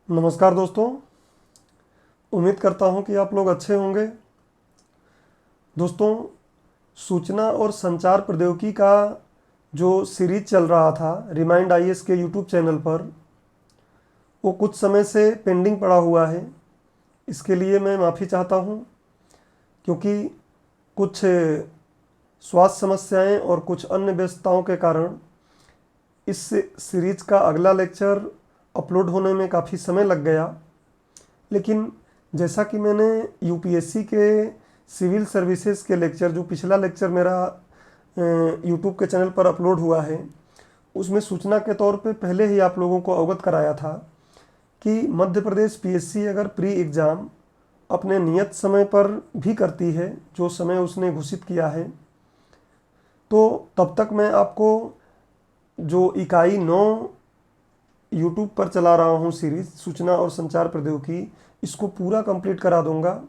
नमस्कार दोस्तों। उम्मीद करता हूं कि आप लोग अच्छे होंगे। दोस्तों, सूचना और संचार प्रौद्योगिकी का जो सीरीज चल रहा था रिमाइंड आईएएस के यूट्यूब चैनल पर, वो कुछ समय से पेंडिंग पड़ा हुआ है। इसके लिए मैं माफ़ी चाहता हूं, क्योंकि कुछ स्वास्थ्य समस्याएं और कुछ अन्य व्यस्तताओं के कारण इस सीरीज का अगला लेक्चर अपलोड होने में काफ़ी समय लग गया। लेकिन जैसा कि मैंने यूपीएससी के सिविल सर्विसेज के लेक्चर, जो पिछला लेक्चर मेरा यूट्यूब के चैनल पर अपलोड हुआ है, उसमें सूचना के तौर पे पहले ही आप लोगों को अवगत कराया था कि मध्य प्रदेश पीएससी अगर प्री एग्ज़ाम अपने नियत समय पर भी करती है, जो समय उसने घोषित किया है, तो तब तक मैं आपको जो इकाई 9 यूट्यूब पर चला रहा हूँ सीरीज़ सूचना और संचार प्रौद्योगिकी, इसको पूरा कंप्लीट करा दूंगा।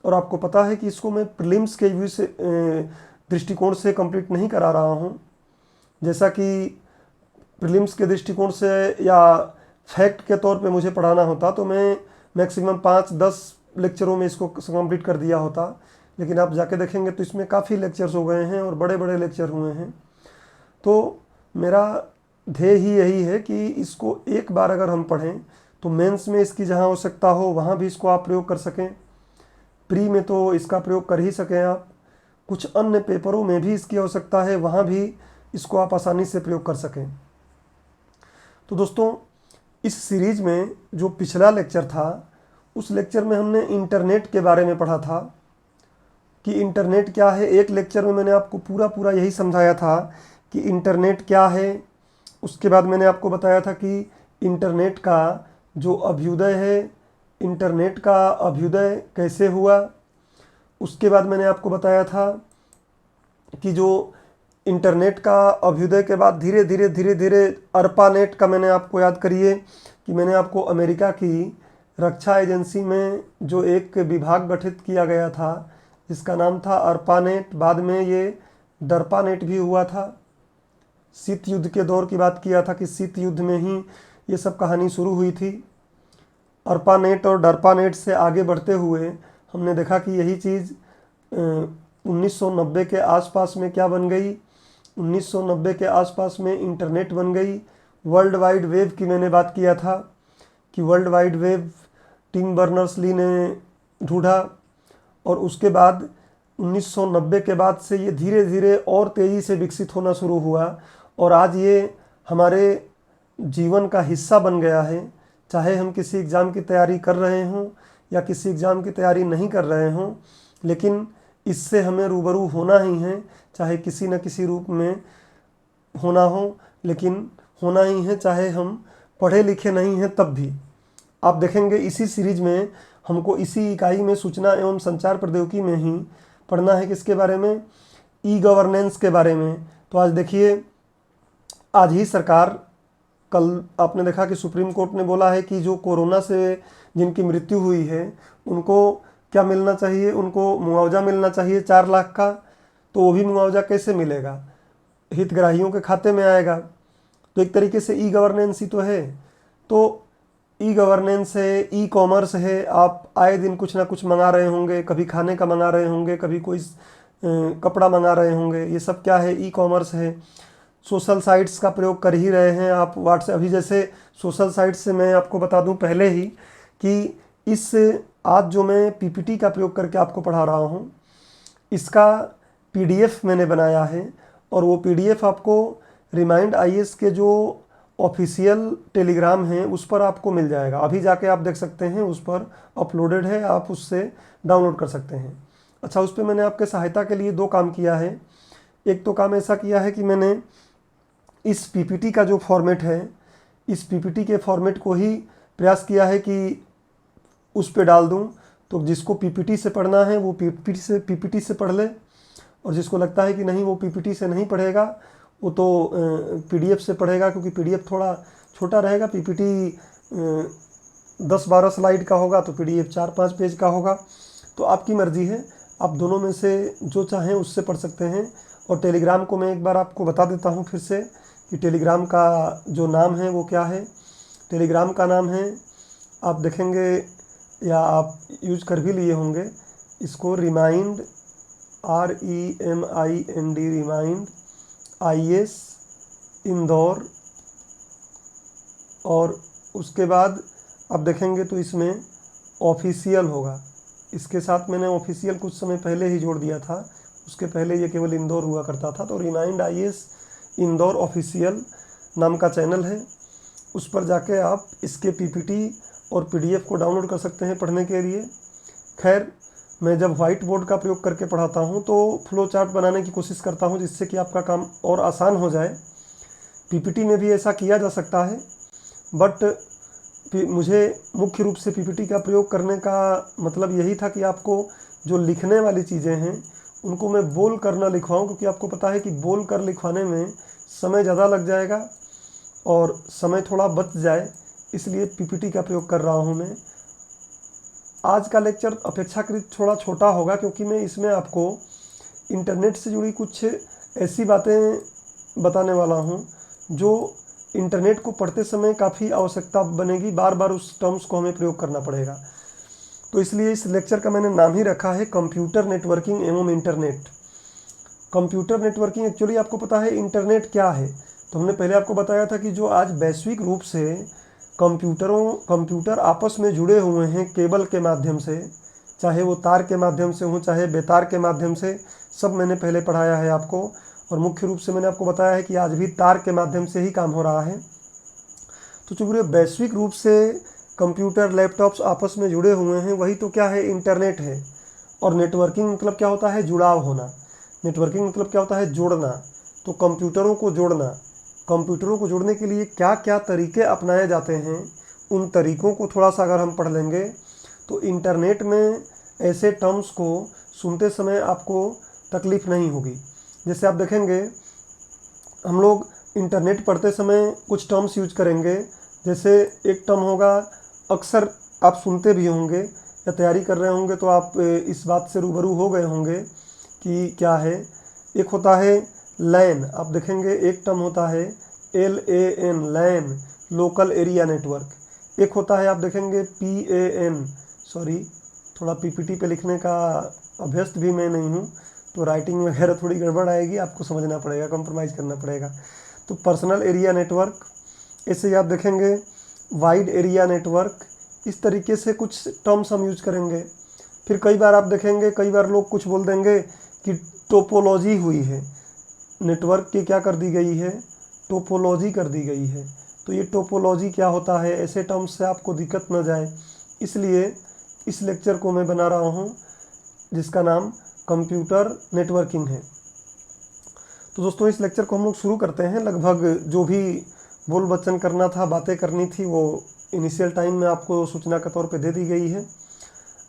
और आपको पता है कि इसको मैं प्रीलिम्स के व्यू से दृष्टिकोण से कंप्लीट नहीं करा रहा हूँ। जैसा कि प्रीलिम्स के दृष्टिकोण से या फैक्ट के तौर पे मुझे पढ़ाना होता तो मैं मैक्सिमम 5-10 लेक्चरों में इसको कंप्लीट कर दिया होता। लेकिन आप जाके देखेंगे तो इसमें काफ़ी लेक्चर्स हो गए हैं और बड़े बड़े लेक्चर हुए हैं। तो मेरा ध्येय ही यही है कि इसको एक बार अगर हम पढ़ें तो मेंस में इसकी जहां आवश्यकता हो वहां भी इसको आप प्रयोग कर सकें, प्री में तो इसका प्रयोग कर ही सकें आप, कुछ अन्य पेपरों में भी इसकी आवश्यकता है, वहां भी इसको आप आसानी से प्रयोग कर सकें। तो दोस्तों, इस सीरीज में जो पिछला लेक्चर था, उस लेक्चर में हमने इंटरनेट के बारे में पढ़ा था कि इंटरनेट क्या है। एक लेक्चर में मैंने आपको पूरा यही समझाया था कि इंटरनेट क्या है। उसके बाद मैंने आपको बताया था कि इंटरनेट का जो अभ्युदय है, इंटरनेट का अभ्युदय कैसे हुआ। उसके बाद मैंने आपको बताया था कि जो इंटरनेट का अभ्युदय के बाद धीरे धीरे अर्पानेट का, मैंने आपको याद करिए कि मैंने आपको अमेरिका की रक्षा एजेंसी में जो एक विभाग गठित किया गया था जिसका नाम था अर्पानेट, बाद में ये डरपानेट भी हुआ था। शीत युद्ध के दौर की बात किया था कि शीत युद्ध में ही ये सब कहानी शुरू हुई थी। अर्पानेट और डरपानेट से आगे बढ़ते हुए हमने देखा कि यही चीज़ 1990 के आसपास में क्या बन गई। 1990 के आसपास में इंटरनेट बन गई। वर्ल्ड वाइड वेब की मैंने बात किया था कि World Wide Web Tim Berners Lee ने ढूंढा, और उसके बाद 1990 के बाद से ये धीरे धीरे और तेज़ी से विकसित होना शुरू हुआ और आज ये हमारे जीवन का हिस्सा बन गया है। चाहे हम किसी एग्ज़ाम की तैयारी कर रहे हों या किसी एग्ज़ाम की तैयारी नहीं कर रहे हों, लेकिन इससे हमें रूबरू होना ही है, चाहे किसी न किसी रूप में होना हो, लेकिन होना ही है, चाहे हम पढ़े लिखे नहीं हैं तब भी। आप देखेंगे इसी सीरीज में हमको इसी इकाई में सूचना एवं संचार प्रौद्योगिकी में ही पढ़ना है किसके बारे में, ई गवर्नेंस के बारे में। तो आज देखिए, आज ही सरकार, कल आपने देखा कि सुप्रीम कोर्ट ने बोला है कि जो कोरोना से जिनकी मृत्यु हुई है उनको क्या मिलना चाहिए, उनको मुआवजा मिलना चाहिए 4 लाख का। तो वो भी मुआवजा कैसे मिलेगा, हितग्राहियों के खाते में आएगा। तो एक तरीके से ई गवर्नेंस ही तो है। तो ई गवर्नेंस है, ई कॉमर्स है। आप आए दिन कुछ ना कुछ मंगा रहे होंगे, कभी खाने का मंगा रहे होंगे, कभी कोई कपड़ा मंगा रहे होंगे, ये सब क्या है, ई कॉमर्स है। सोशल साइट्स का प्रयोग कर ही रहे हैं आप, व्हाट्सएप। अभी जैसे सोशल साइट्स से मैं आपको बता दूं पहले ही कि इस आज जो मैं पीपीटी का प्रयोग करके आपको पढ़ा रहा हूं, इसका पीडीएफ मैंने बनाया है और वो पीडीएफ आपको रिमाइंड आईएएस के जो ऑफिशियल टेलीग्राम हैं उस पर आपको मिल जाएगा। अभी जाके आप देख सकते हैं, उस पर अपलोडेड है, आप उससे डाउनलोड कर सकते हैं। अच्छा, उस पर मैंने आपके सहायता के लिए 2 काम किया है। एक तो काम ऐसा किया है कि मैंने इस पीपीटी का जो फॉर्मेट है, इस पीपीटी के फॉर्मेट को ही प्रयास किया है कि उस पे डाल दूं, तो जिसको पीपीटी से पढ़ना है वो पीपीटी से पढ़ ले, और जिसको लगता है कि नहीं वो पीपीटी से नहीं पढ़ेगा वो तो पीडीएफ से पढ़ेगा, क्योंकि पीडीएफ थोड़ा छोटा रहेगा। पीपीटी 10-12 स्लाइड का होगा तो पीडीएफ 4-5 पेज का होगा। तो आपकी मर्जी है, आप दोनों में से जो चाहें उससे पढ़ सकते हैं। और टेलीग्राम को मैं एक बार आपको बता देता हूं फिर से कि टेलीग्राम का जो नाम है वो क्या है। टेलीग्राम का नाम है आप देखेंगे या आप यूज कर भी लिए होंगे इसको, remind, REMIND, remind IS Indore. और उसके बाद आप देखेंगे तो इसमें ऑफिशियल होगा, इसके साथ मैंने ऑफिशियल कुछ समय पहले ही जोड़ दिया था, उसके पहले ये केवल इंदौर हुआ करता था। तो रिमाइंड IS इंदौर ऑफिशियल नाम का चैनल है, उस पर जाके आप इसके PPT और PDF को डाउनलोड कर सकते हैं पढ़ने के लिए। खैर, मैं जब वाइट बोर्ड का प्रयोग करके पढ़ाता हूँ तो फ्लो चार्ट बनाने की कोशिश करता हूँ जिससे कि आपका काम और आसान हो जाए। PPT में भी ऐसा किया जा सकता है, बट मुझे मुख्य रूप से PPT का प्रयोग करने का मतलब यही था कि आपको जो लिखने वाली चीज़ें हैं उनको मैं बोल कर ना लिखवाऊँ, क्योंकि आपको पता है कि बोल कर लिखवाने में समय ज़्यादा लग जाएगा और समय थोड़ा बच जाए, इसलिए PPT का प्रयोग कर रहा हूँ मैं। आज का लेक्चर अपेक्षाकृत थोड़ा छोटा होगा, क्योंकि मैं इसमें आपको इंटरनेट से जुड़ी कुछ ऐसी बातें बताने वाला हूँ जो इंटरनेट को पढ़ते समय काफ़ी आवश्यकता बनेगी, बार बार उस टर्म्स को हमें प्रयोग करना पड़ेगा। तो इसलिए इस लेक्चर का मैंने नाम ही रखा है कंप्यूटर नेटवर्किंग एवं इंटरनेट। कंप्यूटर नेटवर्किंग, एक्चुअली आपको पता है इंटरनेट क्या है, तो हमने पहले आपको बताया था कि जो आज वैश्विक रूप से कंप्यूटर आपस में जुड़े हुए हैं केबल के माध्यम से, चाहे वो तार के माध्यम से हो चाहे बेतार के माध्यम से, सब मैंने पहले पढ़ाया है आपको। और मुख्य रूप से मैंने आपको बताया है कि आज भी तार के माध्यम से ही काम हो रहा है। तो चूँकि वैश्विक रूप से कंप्यूटर लैपटॉप्स आपस में जुड़े हुए हैं, वही तो क्या है, इंटरनेट है। और नेटवर्किंग मतलब क्या होता है, जुड़ाव होना। नेटवर्किंग मतलब क्या होता है, जोड़ना। तो कंप्यूटरों को जोड़ना, कंप्यूटरों को जोड़ने के लिए क्या क्या तरीके अपनाए जाते हैं, उन तरीकों को थोड़ा सा अगर हम पढ़ लेंगे तो इंटरनेट में ऐसे टर्म्स को सुनते समय आपको तकलीफ़ नहीं होगी। जैसे आप देखेंगे हम लोग इंटरनेट पढ़ते समय कुछ टर्म्स यूज करेंगे, जैसे एक टर्म होगा, अक्सर आप सुनते भी होंगे या तैयारी कर रहे होंगे तो आप इस बात से रूबरू हो गए होंगे कि क्या है। एक होता है लैन, आप देखेंगे एक टर्म होता है LAN, लैन, लोकल एरिया नेटवर्क। एक होता है आप देखेंगे PAN, सॉरी थोड़ा PPT पे लिखने का अभ्यस्त भी मैं नहीं हूँ, तो राइटिंग वगैरह थोड़ी गड़बड़ आएगी, आपको समझना पड़ेगा, कंप्रोमाइज़ करना पड़ेगा। तो पर्सनल एरिया नेटवर्क, ऐसे ही आप देखेंगे वाइड एरिया नेटवर्क, इस तरीके से कुछ टर्म्स हम यूज करेंगे। फिर कई बार आप देखेंगे, कई बार लोग कुछ बोल देंगे कि टोपोलॉजी हुई है, नेटवर्क की क्या कर दी गई है, टोपोलॉजी कर दी गई है। तो ये टोपोलॉजी क्या होता है, ऐसे टर्म्स से आपको दिक्कत न जाए, इसलिए इस लेक्चर को मैं बना रहा हूँ जिसका नाम कंप्यूटर नेटवर्किंग है। तो दोस्तों इस लेक्चर को हम लोग शुरू करते हैं। लगभग जो भी बोल बच्चन करना था, बातें करनी थी, वो इनिशियल टाइम में आपको सूचना के तौर पे दे दी गई है।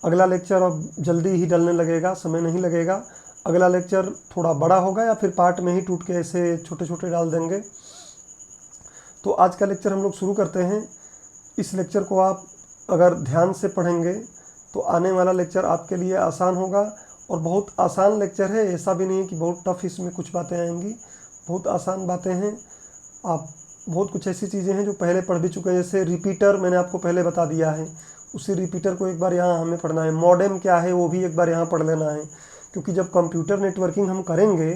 अगला लेक्चर अब जल्दी ही डलने लगेगा, समय नहीं लगेगा। अगला लेक्चर थोड़ा बड़ा होगा या फिर पार्ट में ही टूट के ऐसे छोटे छोटे डाल देंगे। तो आज का लेक्चर हम लोग शुरू करते हैं। इस लेक्चर को आप अगर ध्यान से पढ़ेंगे तो आने वाला लेक्चर आपके लिए आसान होगा। और बहुत आसान लेक्चर है, ऐसा भी नहीं है कि बहुत टफ इसमें कुछ बातें आएंगी, बहुत आसान बातें हैं। आप बहुत कुछ ऐसी चीज़ें हैं जो पहले पढ़ भी चुके हैं, जैसे रिपीटर मैंने आपको पहले बता दिया है, उसी रिपीटर को एक बार यहाँ हमें पढ़ना है। मॉडेम क्या है वो भी एक बार यहाँ पढ़ लेना है, क्योंकि जब कंप्यूटर नेटवर्किंग हम करेंगे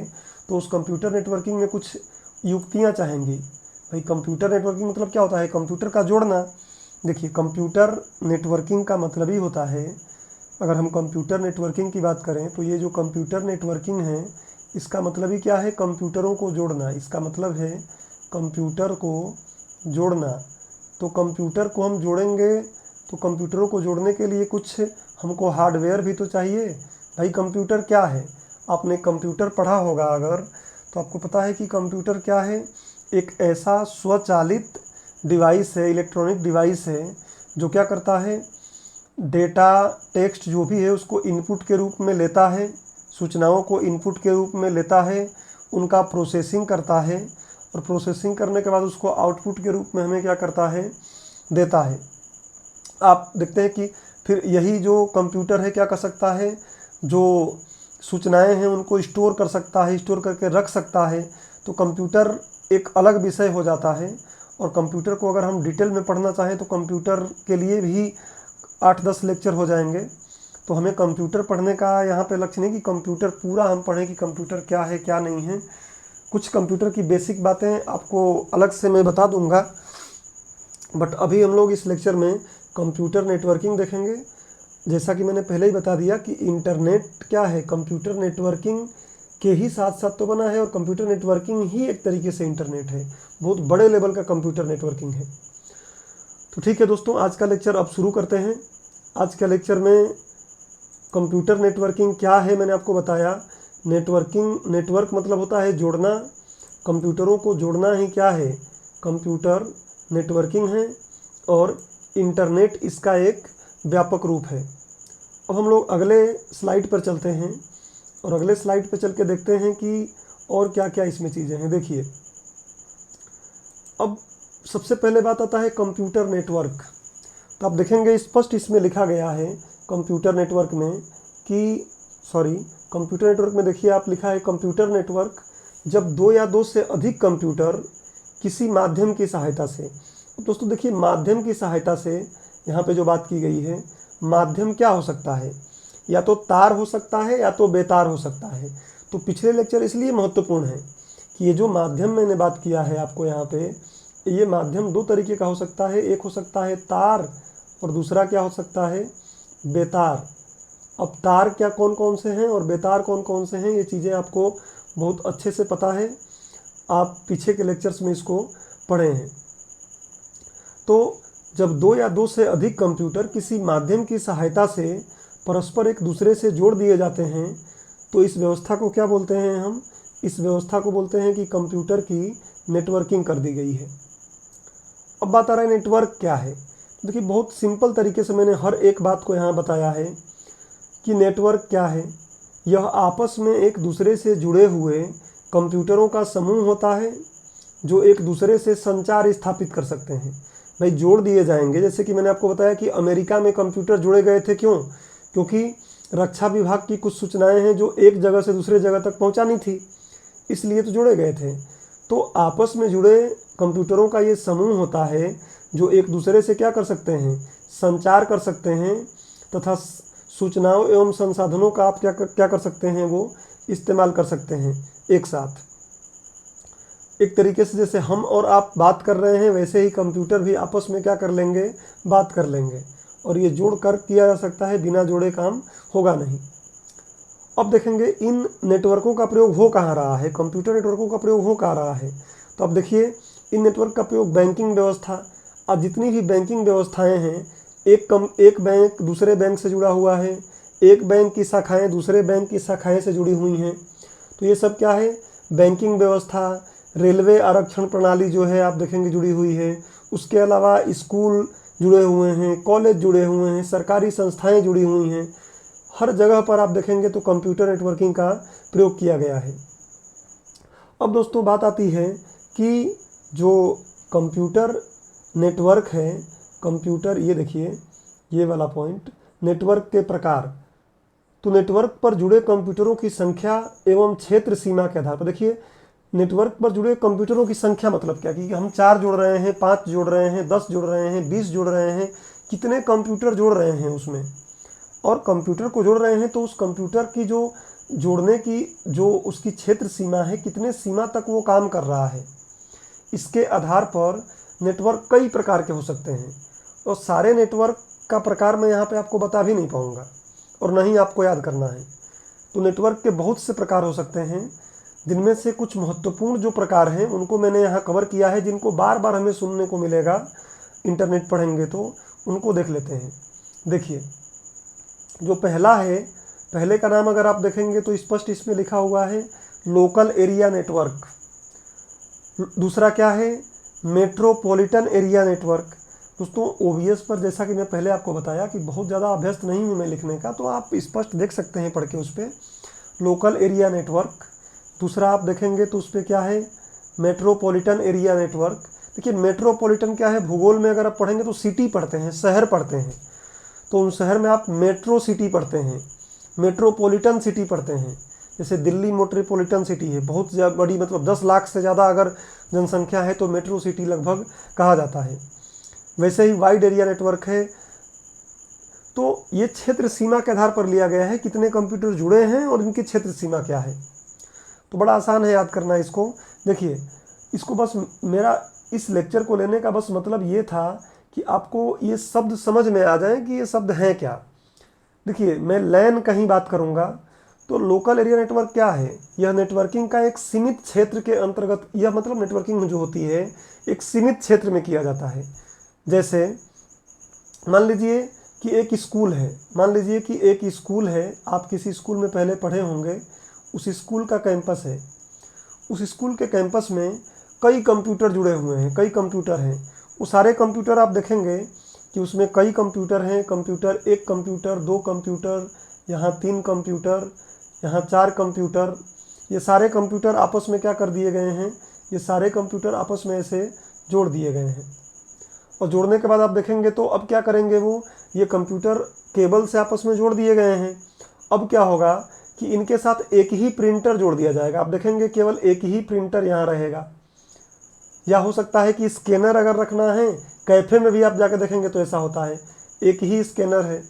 तो उस कंप्यूटर नेटवर्किंग में कुछ युक्तियाँ चाहेंगी। भाई कंप्यूटर नेटवर्किंग मतलब क्या होता है, कंप्यूटर का जोड़ना। देखिए कंप्यूटर नेटवर्किंग का मतलब ही होता है, अगर हम कंप्यूटर नेटवर्किंग की बात करें तो ये जो कंप्यूटर नेटवर्किंग है इसका मतलब ही क्या है, कंप्यूटरों को जोड़ना। इसका मतलब है कंप्यूटर को जोड़ना। तो कंप्यूटर को हम जोड़ेंगे तो कंप्यूटरों को जोड़ने के लिए कुछ हमको हार्डवेयर भी तो चाहिए। भाई कंप्यूटर क्या है, आपने कंप्यूटर पढ़ा होगा अगर, तो आपको पता है कि कंप्यूटर क्या है, एक ऐसा स्वचालित डिवाइस है, इलेक्ट्रॉनिक डिवाइस है जो क्या करता है, डेटा टेक्स्ट जो भी है उसको इनपुट के रूप में लेता है, सूचनाओं को इनपुट के रूप में लेता है, उनका प्रोसेसिंग करता है और प्रोसेसिंग करने के बाद उसको आउटपुट के रूप में हमें क्या करता है, देता है। आप देखते हैं कि फिर यही जो कंप्यूटर है क्या कर सकता है, जो सूचनाएं हैं उनको स्टोर कर सकता है, स्टोर करके रख सकता है। तो कंप्यूटर एक अलग विषय हो जाता है। और कंप्यूटर को अगर हम डिटेल में पढ़ना चाहें तो कंप्यूटर के लिए भी 8-10 लेक्चर हो जाएंगे। तो हमें कंप्यूटर पढ़ने का यहाँ पे लक्ष्य नहीं कि कंप्यूटर पूरा हम पढ़ें कि कंप्यूटर क्या है क्या नहीं है। कुछ कंप्यूटर की बेसिक बातें आपको अलग से मैं बता दूंगा, बट अभी हम लोग इस लेक्चर में कंप्यूटर नेटवर्किंग देखेंगे। जैसा कि मैंने पहले ही बता दिया कि इंटरनेट क्या है, कंप्यूटर नेटवर्किंग के ही साथ साथ तो बना है, और कंप्यूटर नेटवर्किंग ही एक तरीके से इंटरनेट है, बहुत बड़े लेवल का कंप्यूटर नेटवर्किंग है। तो ठीक है दोस्तों, आज का लेक्चर अब शुरू करते हैं। आज के लेक्चर में कंप्यूटर नेटवर्किंग क्या है मैंने आपको बताया। नेटवर्क मतलब होता है जोड़ना, कंप्यूटरों को जोड़ना ही क्या है, कंप्यूटर नेटवर्किंग है, और इंटरनेट इसका एक व्यापक रूप है। अब हम लोग अगले स्लाइड पर चलते हैं और अगले स्लाइड पर चल के देखते हैं कि और क्या क्या इसमें चीज़ें हैं। देखिए, अब सबसे पहले बात आता है कंप्यूटर नेटवर्क। तो आप देखेंगे स्पष्ट इसमें लिखा गया है कंप्यूटर नेटवर्क में कि कंप्यूटर नेटवर्क में देखिए आप लिखा है कंप्यूटर नेटवर्क जब 2 या 2 से अधिक कंप्यूटर किसी माध्यम की सहायता से। दोस्तों देखिए, माध्यम की सहायता से यहाँ पे जो बात की गई है, माध्यम क्या हो सकता है, या तो तार हो सकता है या तो बेतार हो सकता है। तो पिछले लेक्चर इसलिए महत्वपूर्ण है कि ये जो माध्यम मैंने बात किया है आपको यहाँ पे, ये माध्यम 2 तरीके का हो सकता है। एक हो सकता है तार और दूसरा क्या हो सकता है, बेतार। अब तार क्या कौन कौन से हैं और बेतार कौन कौन से हैं, ये चीज़ें आपको बहुत अच्छे से पता है, आप पीछे के लेक्चर्स में इसको पढ़े हैं। तो जब 2 या 2 से अधिक कंप्यूटर किसी माध्यम की सहायता से परस्पर एक दूसरे से जोड़ दिए जाते हैं तो इस व्यवस्था को क्या बोलते हैं हम, इस व्यवस्था को बोलते हैं कि कंप्यूटर की नेटवर्किंग कर दी गई है। अब बात आ रहा है नेटवर्क क्या है। देखिए, बहुत सिंपल तरीके से मैंने हर एक बात को यहाँ बताया है कि नेटवर्क क्या है। यह आपस में एक दूसरे से जुड़े हुए कंप्यूटरों का समूह होता है जो एक दूसरे से संचार स्थापित कर सकते हैं। भाई जोड़ दिए जाएंगे, जैसे कि मैंने आपको बताया कि अमेरिका में कंप्यूटर जोड़े गए थे, क्यों, क्योंकि रक्षा विभाग की कुछ सूचनाएं हैं जो एक जगह से दूसरे जगह तक पहुंचानी थी, इसलिए तो जोड़े गए थे। तो आपस में जुड़े कंप्यूटरों का ये समूह होता है जो एक दूसरे से क्या कर सकते हैं, संचार कर सकते हैं, तथा सूचनाओं एवं संसाधनों का आप क्या कर सकते हैं, वो इस्तेमाल कर सकते हैं एक साथ। एक तरीके से जैसे हम और आप बात कर रहे हैं, वैसे ही कंप्यूटर भी आपस में क्या कर लेंगे, बात कर लेंगे, और ये जोड़ कर किया जा सकता है, बिना जोड़े काम होगा नहीं। अब देखेंगे इन नेटवर्कों का प्रयोग हो कहाँ रहा है, कंप्यूटर नेटवर्कों का प्रयोग हो कहाँ रहा है। तो अब देखिए, इन नेटवर्क का प्रयोग बैंकिंग व्यवस्था, अब जितनी भी बैंकिंग व्यवस्थाएं हैं, एक बैंक दूसरे बैंक से जुड़ा हुआ है, एक बैंक की शाखाएं दूसरे बैंक की शाखाएं से जुड़ी हुई हैं, तो ये सब क्या है, बैंकिंग व्यवस्था। रेलवे आरक्षण प्रणाली जो है आप देखेंगे जुड़ी हुई है। उसके अलावा स्कूल जुड़े हुए हैं, कॉलेज जुड़े हुए हैं, सरकारी संस्थाएं जुड़ी हुई हैं। हर जगह पर आप देखेंगे तो कंप्यूटर नेटवर्किंग का प्रयोग किया गया है। अब दोस्तों बात आती है कि जो कंप्यूटर नेटवर्क है, कंप्यूटर, ये देखिए ये वाला पॉइंट, नेटवर्क के प्रकार। तो नेटवर्क पर जुड़े कंप्यूटरों की संख्या एवं क्षेत्र सीमा के आधार पर, देखिए नेटवर्क पर जुड़े कंप्यूटरों की संख्या मतलब क्या, कि हम 4 जोड़ रहे हैं, 5 जोड़ रहे हैं, 10 जोड़ रहे हैं, 20 जोड़ रहे हैं, कितने कंप्यूटर जोड़ रहे हैं उसमें, और कंप्यूटर को जोड़ रहे हैं तो उस कंप्यूटर की जो जोड़ने की जो उसकी क्षेत्र सीमा है, कितने सीमा तक वो काम कर रहा है, इसके आधार पर नेटवर्क कई प्रकार के हो सकते हैं। और सारे नेटवर्क का प्रकार मैं यहाँ पे आपको बता भी नहीं पाऊँगा और न ही आपको याद करना है। तो नेटवर्क के बहुत से प्रकार हो सकते हैं, जिनमें से कुछ महत्वपूर्ण जो प्रकार हैं उनको मैंने यहाँ कवर किया है, जिनको बार बार हमें सुनने को मिलेगा, इंटरनेट पढ़ेंगे तो उनको देख लेते हैं। देखिए, जो पहला है, पहले का नाम अगर आप देखेंगे तो स्पष्ट इसमें लिखा हुआ है लोकल एरिया नेटवर्क। दूसरा क्या है, मेट्रोपॉलिटन एरिया नेटवर्क। दोस्तों ओवीएस पर जैसा कि मैं पहले आपको बताया कि बहुत ज़्यादा अभ्यस्त नहीं हूँ मैं लिखने का, तो आप स्पष्ट देख सकते हैं पढ़ के उस पर, लोकल एरिया नेटवर्क। दूसरा आप देखेंगे तो उस पर क्या है, मेट्रोपॉलिटन एरिया नेटवर्क। देखिए मेट्रोपॉलिटन क्या है, भूगोल में अगर आप पढ़ेंगे तो सिटी पढ़ते हैं, शहर पढ़ते हैं, तो उन शहर में आप मेट्रो सिटी पढ़ते हैं, मेट्रोपॉलिटन सिटी पढ़ते हैं। जैसे दिल्ली मेट्रोपॉलिटन सिटी है, बहुत बड़ी, मतलब 10 लाख से ज़्यादा अगर जनसंख्या है तो मेट्रो सिटी लगभग कहा जाता है। वैसे ही वाइड एरिया नेटवर्क है। तो ये क्षेत्र सीमा के आधार पर लिया गया है, कितने कंप्यूटर जुड़े हैं और इनकी क्षेत्र सीमा क्या है। तो बड़ा आसान है याद करना इसको। देखिए, इसको बस मेरा इस लेक्चर को लेने का बस मतलब ये था कि आपको ये शब्द समझ में आ जाए कि ये शब्द हैं क्या। देखिए, मैं लैन कहीं बात करूँगा तो लोकल एरिया नेटवर्क क्या है, यह नेटवर्किंग का एक सीमित क्षेत्र के अंतर्गत, यह मतलब नेटवर्किंग जो होती है एक सीमित क्षेत्र में किया जाता है। जैसे मान लीजिए कि एक स्कूल है, मान लीजिए कि एक स्कूल है, आप किसी स्कूल में पहले पढ़े होंगे, उस स्कूल का कैंपस है, उस स्कूल के कैंपस में कई कंप्यूटर जुड़े हुए हैं, कई कंप्यूटर हैं। वो सारे कंप्यूटर आप देखेंगे कि उसमें कई कंप्यूटर हैं, कंप्यूटर, एक कंप्यूटर, दो कंप्यूटर, यहाँ 3 कंप्यूटर, यहाँ 4 कंप्यूटर। ये सारे कंप्यूटर आपस में क्या कर दिए गए हैं, ये सारे कंप्यूटर आपस में ऐसे जोड़ दिए गए हैं। और जोड़ने के बाद आप देखेंगे तो अब क्या करेंगे वो, ये कंप्यूटर केबल से आपस में जोड़ दिए गए हैं। अब क्या होगा कि इनके साथ एक ही प्रिंटर जोड़ दिया जाएगा। आप देखेंगे केवल एक ही प्रिंटर यहाँ रहेगा, या हो सकता है कि स्कैनर अगर रखना है, कैफ़े में भी आप जाकर देखेंगे तो ऐसा होता है, एक ही स्कैनर है।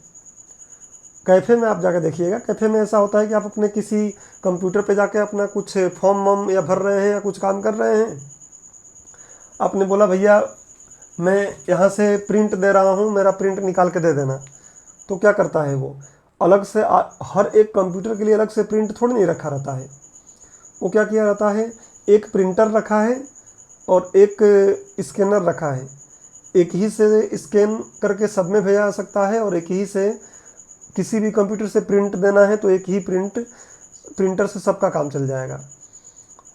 कैफ़े में आप जाकर देखिएगा, कैफ़े में ऐसा होता है कि आप अपने किसी कंप्यूटर पे जाके अपना कुछ फॉर्म वॉर्म या भर रहे हैं या कुछ काम कर रहे हैं, आपने बोला भैया मैं यहाँ से प्रिंट दे रहा हूँ, मेरा प्रिंट निकाल के दे देना। तो क्या करता है वो, अलग से हर एक कंप्यूटर के लिए अलग से प्रिंट थोड़ी नहीं रखा रहता है। वो क्या किया जाता है, एक प्रिंटर रखा है और एक स्कैनर रखा है। एक ही से स्कैन करके सब में भेजा जा सकता है और एक ही से किसी भी कंप्यूटर से प्रिंट देना है तो एक ही प्रिंटर से सबका काम चल जाएगा।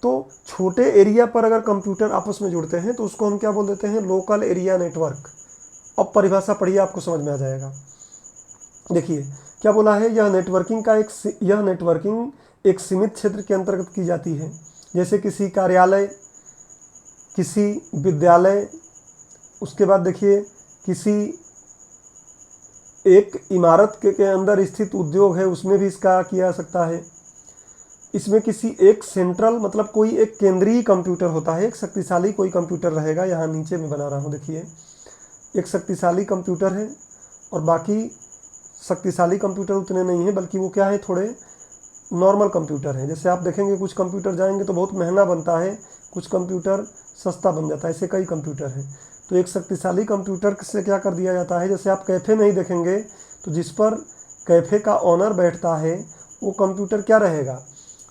तो छोटे एरिया पर अगर कंप्यूटर आपस में जुड़ते हैं तो उसको हम क्या बोल देते हैं, लोकल एरिया नेटवर्क। अब परिभाषा पढ़िए, आपको समझ में आ जाएगा। देखिए क्या बोला है, यह नेटवर्किंग एक सीमित क्षेत्र के अंतर्गत की जाती है। जैसे किसी कार्यालय, किसी विद्यालय, उसके बाद देखिए किसी एक इमारत के अंदर स्थित उद्योग है, उसमें भी इसका किया जा सकता है। इसमें किसी एक सेंट्रल, मतलब कोई एक केंद्रीय कंप्यूटर होता है, एक शक्तिशाली कोई कंप्यूटर रहेगा। यहाँ नीचे में बना रहा हूँ, देखिए एक शक्तिशाली कंप्यूटर है और बाकी शक्तिशाली कंप्यूटर उतने नहीं हैं, बल्कि वो क्या है, थोड़े नॉर्मल कंप्यूटर हैं। जैसे आप देखेंगे कुछ कंप्यूटर जाएंगे तो बहुत महंगा बनता है, कुछ कंप्यूटर सस्ता बन जाता है, ऐसे कई कंप्यूटर हैं। तो एक शक्तिशाली कंप्यूटर से क्या कर दिया जाता है, जैसे आप कैफ़े में ही देखेंगे तो जिस पर कैफ़े का ऑनर बैठता है वो कंप्यूटर क्या रहेगा,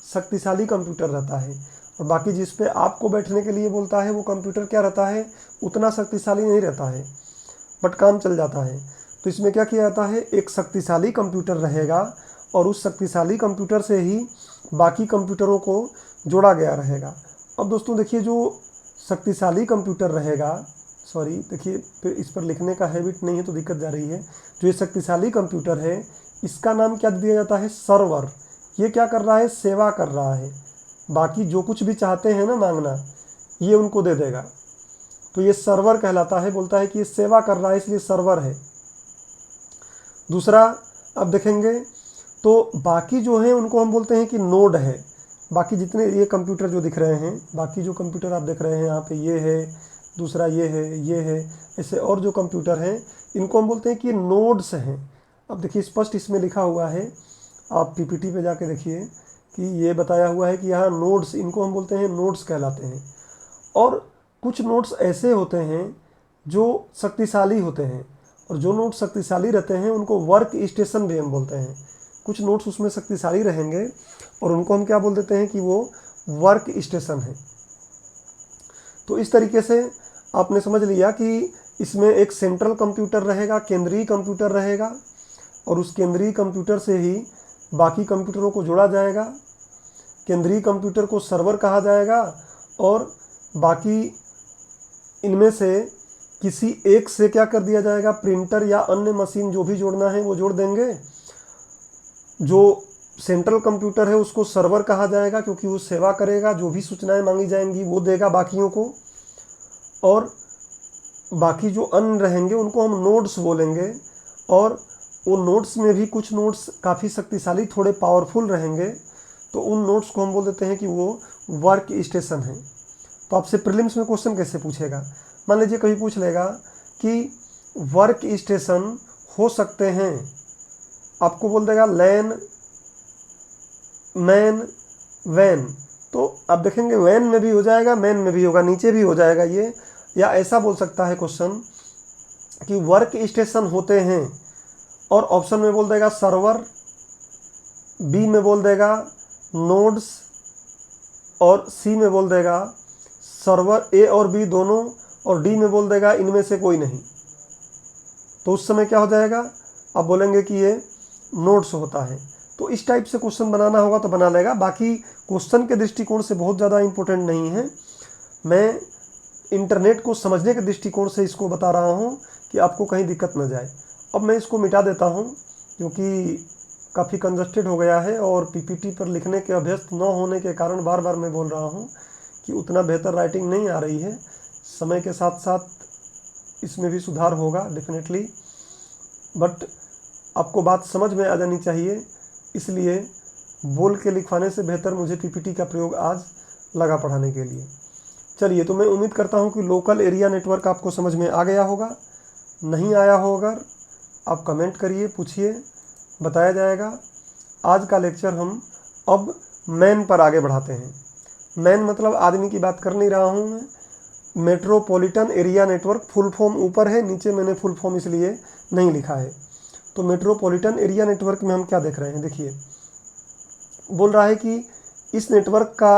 शक्तिशाली कंप्यूटर रहता है। और बाकी जिस पे आपको बैठने के लिए बोलता है वो कंप्यूटर क्या रहता है, उतना शक्तिशाली नहीं रहता है, बट काम चल जाता है। तो इसमें क्या किया जाता है, एक शक्तिशाली कंप्यूटर रहेगा और उस शक्तिशाली कंप्यूटर से ही बाकी कंप्यूटरों को जोड़ा गया रहेगा। अब दोस्तों देखिए, जो शक्तिशाली कंप्यूटर रहेगा, सॉरी देखिए फिर इस पर लिखने का हैबिट नहीं है तो दिक्कत जा रही है। जो ये शक्तिशाली कंप्यूटर है इसका नाम क्या दिया जाता है, सर्वर। ये क्या कर रहा है, सेवा कर रहा है। बाकी जो कुछ भी चाहते हैं ना मांगना, ये उनको दे देगा। तो ये सर्वर कहलाता है, बोलता है कि ये सेवा कर रहा है इसलिए सर्वर है। दूसरा अब देखेंगे तो बाकी जो हैं उनको हम बोलते हैं कि नोड है। बाकी जितने ये कंप्यूटर जो दिख रहे हैं, बाकी जो कंप्यूटर आप देख रहे हैं यहाँ पे, ये है, दूसरा ये है, ये है, ऐसे और जो कंप्यूटर हैं इनको हम बोलते हैं कि नोड्स हैं। अब देखिए स्पष्ट इसमें लिखा हुआ है, आप पीपीटी पे जाके देखिए कि ये बताया हुआ है कि यहाँ नोड्स, इनको हम बोलते हैं नोड्स कहलाते हैं। और कुछ नोड्स ऐसे होते हैं जो शक्तिशाली होते हैं, और जो नोड्स शक्तिशाली रहते हैं उनको वर्क स्टेशन भी हम बोलते हैं। कुछ नोड्स उसमें शक्तिशाली रहेंगे और उनको हम क्या बोल देते हैं कि वो वर्क स्टेशन है। तो इस तरीके से आपने समझ लिया कि इसमें एक सेंट्रल कंप्यूटर रहेगा, केंद्रीय कंप्यूटर रहेगा, और उस केंद्रीय कंप्यूटर से ही बाकी कंप्यूटरों को जोड़ा जाएगा। केंद्रीय कंप्यूटर को सर्वर कहा जाएगा और बाकी इनमें से किसी एक से क्या कर दिया जाएगा, प्रिंटर या अन्य मशीन जो भी जोड़ना है वो जोड़ देंगे। जो सेंट्रल कंप्यूटर है उसको सर्वर कहा जाएगा क्योंकि वो सेवा करेगा, जो भी सूचनाएं मांगी जाएंगी वो देगा बाकियों को। और बाकी जो अन्य रहेंगे उनको हम नोड्स बोलेंगे। और वो नोड्स में भी कुछ नोड्स काफ़ी शक्तिशाली, थोड़े पावरफुल रहेंगे, तो उन नोट्स को हम बोल देते हैं कि वो वर्क स्टेशन है। तो आपसे प्रीलिम्स में क्वेश्चन कैसे पूछेगा, मान लीजिए कभी पूछ लेगा कि वर्क स्टेशन हो सकते हैं, आपको बोल देगा लैन, मैन, वैन। तो आप देखेंगे वैन में भी हो जाएगा, मैन में भी होगा, नीचे भी हो जाएगा ये। या ऐसा बोल सकता है क्वेश्चन कि वर्क स्टेशन होते हैं, और ऑप्शन में बोल देगा सर्वर, बी में बोल देगा नोड्स, और सी में बोल देगा सर्वर ए और बी दोनों, और डी में बोल देगा इनमें से कोई नहीं। तो उस समय क्या हो जाएगा, आप बोलेंगे कि ये नोड्स होता है। तो इस टाइप से क्वेश्चन बनाना होगा तो बना लेगा। बाकी क्वेश्चन के दृष्टिकोण से बहुत ज़्यादा इम्पोर्टेंट नहीं है, मैं इंटरनेट को समझने के दृष्टिकोण से इसको बता रहा हूँ कि आपको कहीं दिक्कत न जाए। अब मैं इसको मिटा देता हूँ क्योंकि काफ़ी कंजस्टेड हो गया है, और पीपीटी पर लिखने के अभ्यस्त न होने के कारण बार बार मैं बोल रहा हूँ कि उतना बेहतर राइटिंग नहीं आ रही है। समय के साथ साथ इसमें भी सुधार होगा डेफिनेटली, बट आपको बात समझ में आ जानी चाहिए, इसलिए बोल के लिखवाने से बेहतर मुझे पीपीटी का प्रयोग आज लगा पढ़ाने के लिए। चलिए, तो मैं उम्मीद करता हूँ कि लोकल एरिया नेटवर्क आपको समझ में आ गया होगा। नहीं आया हो अगर आप कमेंट करिए, पूछिए, बताया जाएगा। आज का लेक्चर हम अब मैन पर आगे बढ़ाते हैं। मैन मतलब आदमी की बात कर नहीं रहा हूँ मैं, metropolitan area network full form ऊपर है, नीचे मैंने फुल फॉर्म इसलिए नहीं लिखा है। तो मेट्रोपॉलिटन एरिया नेटवर्क में हम क्या देख रहे हैं, देखिए बोल रहा है कि इस नेटवर्क का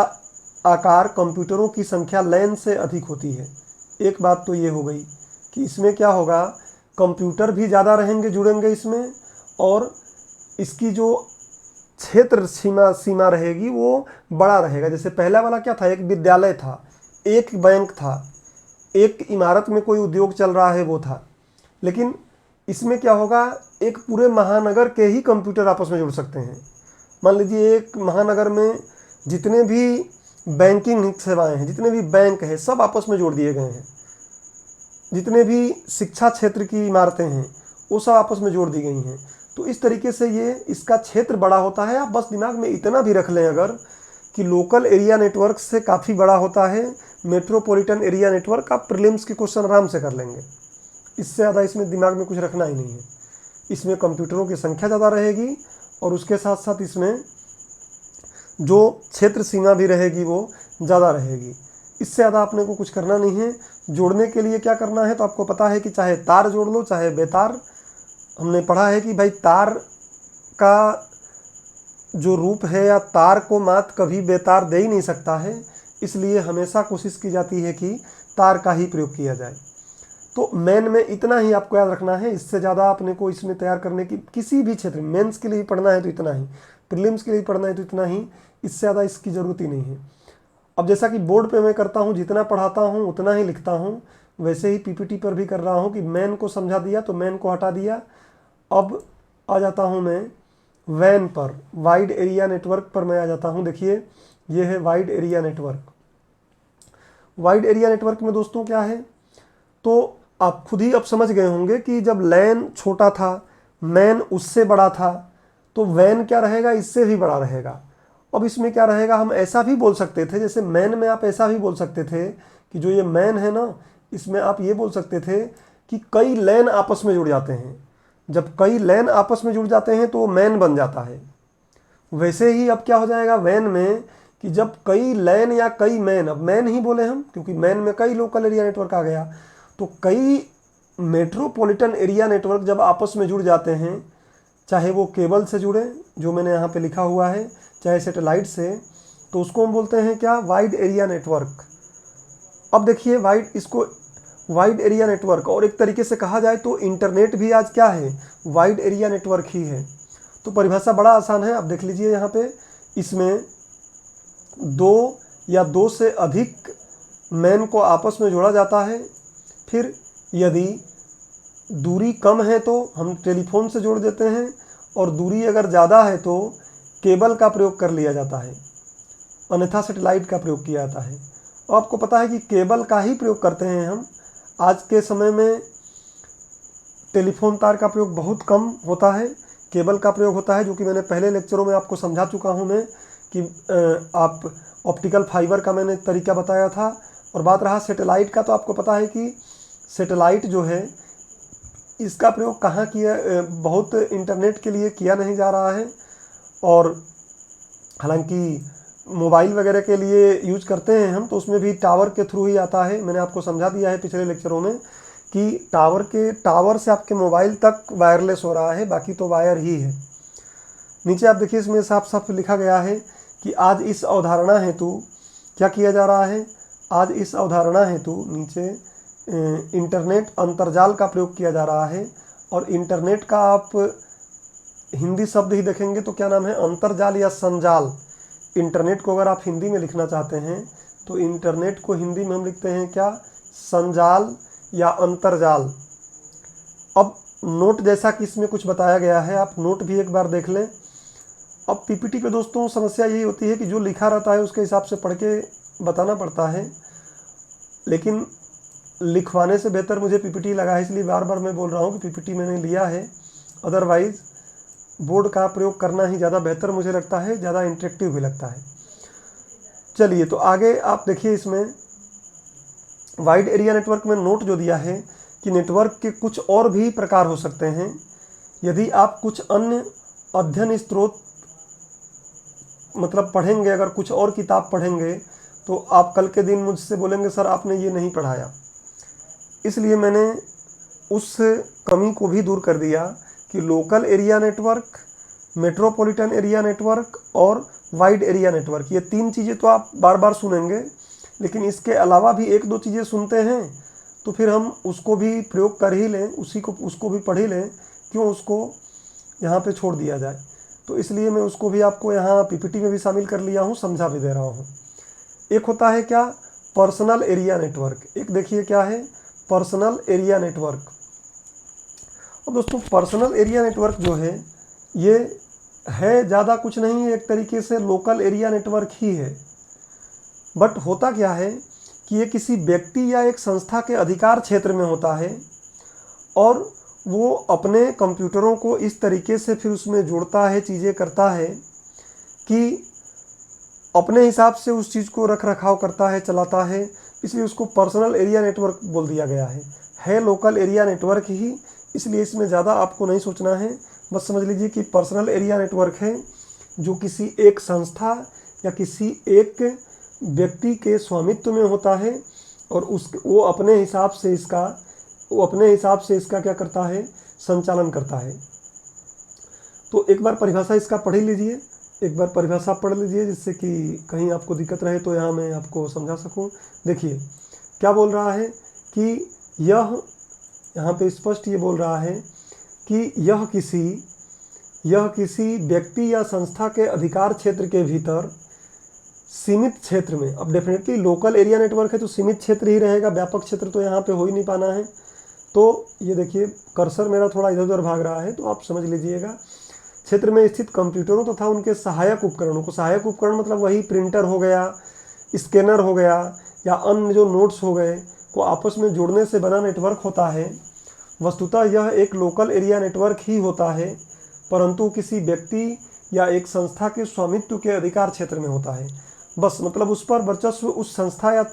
आकार कंप्यूटरों की संख्या लैन से अधिक होती है। एक बात तो ये हो गई कि इसमें क्या होगा, कंप्यूटर भी ज़्यादा रहेंगे, जुड़ेंगे इसमें, और इसकी जो क्षेत्र सीमा रहेगी वो बड़ा रहेगा। जैसे पहला वाला क्या था, एक विद्यालय था, एक बैंक था, एक इमारत में कोई उद्योग चल रहा है वो था। लेकिन इसमें क्या होगा, एक पूरे महानगर के ही कंप्यूटर आपस में जुड़ सकते हैं। मान लीजिए एक महानगर में जितने भी बैंकिंग सेवाएं हैं, जितने भी बैंक हैं, सब आपस में जोड़ दिए गए हैं। जितने भी शिक्षा क्षेत्र की इमारतें हैं वो सब आपस में जोड़ दी गई हैं। तो इस तरीके से ये इसका क्षेत्र बड़ा होता है। आप बस दिमाग में इतना भी रख लें अगर कि लोकल एरिया नेटवर्क से काफ़ी बड़ा होता है मेट्रोपॉलिटन एरिया नेटवर्क। आप प्रीलिम्स के क्वेश्चन आराम से कर लेंगे, इससे ज़्यादा इसमें दिमाग में कुछ रखना ही नहीं है। इसमें कंप्यूटरों की संख्या ज़्यादा रहेगी, और उसके साथ साथ इसमें जो क्षेत्र सीमा भी रहेगी वो ज़्यादा रहेगी। इससे ज़्यादा आपने को कुछ करना नहीं है। जोड़ने के लिए क्या करना है, तो आपको पता है कि चाहे तार जोड़ लो चाहे बेतार। हमने पढ़ा है कि भाई तार का जो रूप है या तार को मात कभी बेतार दे ही नहीं सकता है, इसलिए हमेशा कोशिश की जाती है कि तार का ही प्रयोग किया जाए। तो मेन में इतना ही आपको याद रखना है, इससे ज़्यादा आपने को इसमें तैयार करने की किसी भी क्षेत्र में, मेंस के लिए पढ़ना है तो इतना ही, प्रीलिम्स के लिए पढ़ना है तो इतना ही, इससे ज़्यादा इसकी ज़रूरत ही नहीं है। अब जैसा कि बोर्ड पे मैं करता हूँ, जितना पढ़ाता हूँ उतना ही लिखता हूँ, वैसे ही पीपीटी पर भी कर रहा हूँ कि मैन को समझा दिया तो मैन को हटा दिया। अब आ जाता हूँ मैं वैन पर, वाइड एरिया नेटवर्क पर मैं आ जाता हूँ। देखिए ये है wide area network. Wide area network में दोस्तों क्या है, तो आप खुद ही अब समझ गए होंगे कि जब लैन छोटा था, मैन उससे बड़ा था, तो वैन क्या रहेगा, इससे भी बड़ा रहेगा। अब इसमें क्या रहेगा, हम ऐसा भी बोल सकते थे, जैसे मैन में आप ऐसा भी बोल सकते थे कि जो ये मैन है ना, इसमें आप ये बोल सकते थे कि कई लैन आपस में जुड़ जाते हैं। जब कई लैन आपस में जुड़ जाते हैं तो वो मैन बन जाता है। वैसे ही अब क्या हो जाएगा वैन में कि जब कई लैन या कई मैन, अब मैन ही बोले हम क्योंकि मैन में कई लोकल एरिया नेटवर्क आ गया, तो कई मेट्रोपॉलिटन एरिया नेटवर्क जब आपस में जुड़ जाते हैं, चाहे वो केबल से जुड़े जो मैंने यहाँ पे लिखा हुआ है, चाहे सैटेलाइट से, तो उसको हम बोलते हैं क्या, वाइड एरिया नेटवर्क। अब देखिए इसको वाइड एरिया नेटवर्क, और एक तरीके से कहा जाए तो इंटरनेट भी आज क्या है, वाइड एरिया नेटवर्क ही है। तो परिभाषा बड़ा आसान है, आप देख लीजिए यहाँ पे, इसमें दो या दो से अधिक मैन को आपस में जोड़ा जाता है। फिर यदि दूरी कम है तो हम टेलीफोन से जोड़ देते हैं, और दूरी अगर ज़्यादा है तो केबल का प्रयोग कर लिया जाता है, अन्यथा सैटेलाइट का प्रयोग किया जाता है। और आपको पता है कि केबल का ही प्रयोग करते हैं हम। आज के समय में टेलीफोन तार का प्रयोग बहुत कम होता है, केबल का प्रयोग होता है, जो कि मैंने पहले लेक्चरों में आपको समझा चुका हूं मैं कि आप ऑप्टिकल फाइबर का मैंने तरीका बताया था। और बात रहा सैटेलाइट का, तो आपको पता है कि सैटेलाइट जो है इसका प्रयोग कहाँ किया, बहुत इंटरनेट के लिए किया नहीं जा रहा है, और हालांकि मोबाइल वगैरह के लिए यूज करते हैं हम, तो उसमें भी टावर के थ्रू ही आता है। मैंने आपको समझा दिया है पिछले लेक्चरों में कि टावर से आपके मोबाइल तक वायरलेस हो रहा है, बाकी तो वायर ही है। नीचे आप देखिए इसमें साफ साफ लिखा गया है कि आज इस अवधारणा हेतु क्या किया जा रहा है। आज इस अवधारणा हेतु नीचे इंटरनेट अंतर्जाल का प्रयोग किया जा रहा है। और इंटरनेट का आप हिंदी शब्द ही देखेंगे तो क्या नाम है, अंतर्जाल या संजाल। इंटरनेट को अगर आप हिंदी में लिखना चाहते हैं तो इंटरनेट को हिंदी में हम लिखते हैं क्या, संजाल या अंतर्जाल। अब नोट जैसा कि इसमें कुछ बताया गया है, आप नोट भी एक बार देख लें। अब पीपीटी पे दोस्तों समस्या यही होती है कि जो लिखा रहता है उसके हिसाब से पढ़ के बताना पड़ता है, लेकिन लिखवाने से बेहतर मुझे पीपीटी लगा है, इसलिए बार बार मैं बोल रहा हूँ कि पीपीटी मैंने लिया है। अदरवाइज़ बोर्ड का प्रयोग करना ही ज़्यादा बेहतर मुझे लगता है, ज़्यादा इंटरेक्टिव भी लगता है। चलिए तो आगे आप देखिए, इसमें वाइड एरिया नेटवर्क में नोट जो दिया है कि नेटवर्क के कुछ और भी प्रकार हो सकते हैं। यदि आप कुछ अन्य अध्ययन स्रोत मतलब पढ़ेंगे, अगर कुछ और किताब पढ़ेंगे तो आप कल के दिन मुझसे बोलेंगे सर आपने ये नहीं पढ़ाया। इसलिए मैंने उस कमी को भी दूर कर दिया कि local area network, metropolitan area network और वाइड एरिया नेटवर्क, ये तीन चीज़ें तो आप बार बार सुनेंगे, लेकिन इसके अलावा भी एक दो चीज़ें सुनते हैं तो फिर हम उसको भी प्रयोग कर ही लें, उसको भी पढ़ ही लें, क्यों उसको यहाँ पे छोड़ दिया जाए। तो इसलिए मैं उसको भी आपको यहाँ पीपीटी में भी शामिल कर लिया हूँ, समझा भी दे रहा हूँ। एक होता है क्या, पर्सनल एरिया नेटवर्क। एक देखिए क्या है, पर्सनल एरिया नेटवर्क। और दोस्तों पर्सनल एरिया नेटवर्क जो है ये है ज़्यादा कुछ नहीं, एक तरीके से लोकल एरिया नेटवर्क ही है। बट होता क्या है कि ये किसी व्यक्ति या एक संस्था के अधिकार क्षेत्र में होता है, और वो अपने कंप्यूटरों को इस तरीके से फिर उसमें जोड़ता है, चीज़ें करता है कि अपने हिसाब से उस चीज़ को रख रखाव करता है, चलाता है, इसलिए उसको पर्सनल एरिया नेटवर्क बोल दिया गया है लोकल एरिया नेटवर्क ही। इसलिए इसमें ज़्यादा आपको नहीं सोचना है, बस समझ लीजिए कि पर्सनल एरिया नेटवर्क है जो किसी एक संस्था या किसी एक व्यक्ति के स्वामित्व में होता है, और वो अपने हिसाब से इसका क्या करता है, संचालन करता है। तो एक बार परिभाषा इसका पढ़ ही लीजिए, एक बार परिभाषा पढ़ लीजिए, जिससे कि कहीं आपको दिक्कत रहे तो यहाँ मैं आपको समझा सकूँ। देखिए क्या बोल रहा है कि यहाँ पे स्पष्ट ये बोल रहा है कि यह किसी व्यक्ति या संस्था के अधिकार क्षेत्र के भीतर सीमित क्षेत्र में, अब डेफिनेटली लोकल एरिया नेटवर्क है तो सीमित क्षेत्र ही रहेगा, व्यापक क्षेत्र तो यहाँ पे हो ही नहीं पाना है। तो ये देखिए कर्सर मेरा थोड़ा इधर उधर भाग रहा है, तो आप समझ लीजिएगा। क्षेत्र में स्थित कंप्यूटरों तथा उनके सहायक उपकरणों को, सहायक उपकरण मतलब वही प्रिंटर हो गया, स्कैनर हो गया, या अन्य जो नोट्स हो गए, को आपस में जोड़ने से बना नेटवर्क होता है। वस्तुतः यह एक लोकल एरिया नेटवर्क ही होता है, परंतु किसी व्यक्ति या एक संस्था के स्वामित्व के अधिकार क्षेत्र में होता है। बस मतलब उस पर वर्चस्व उस संस्था या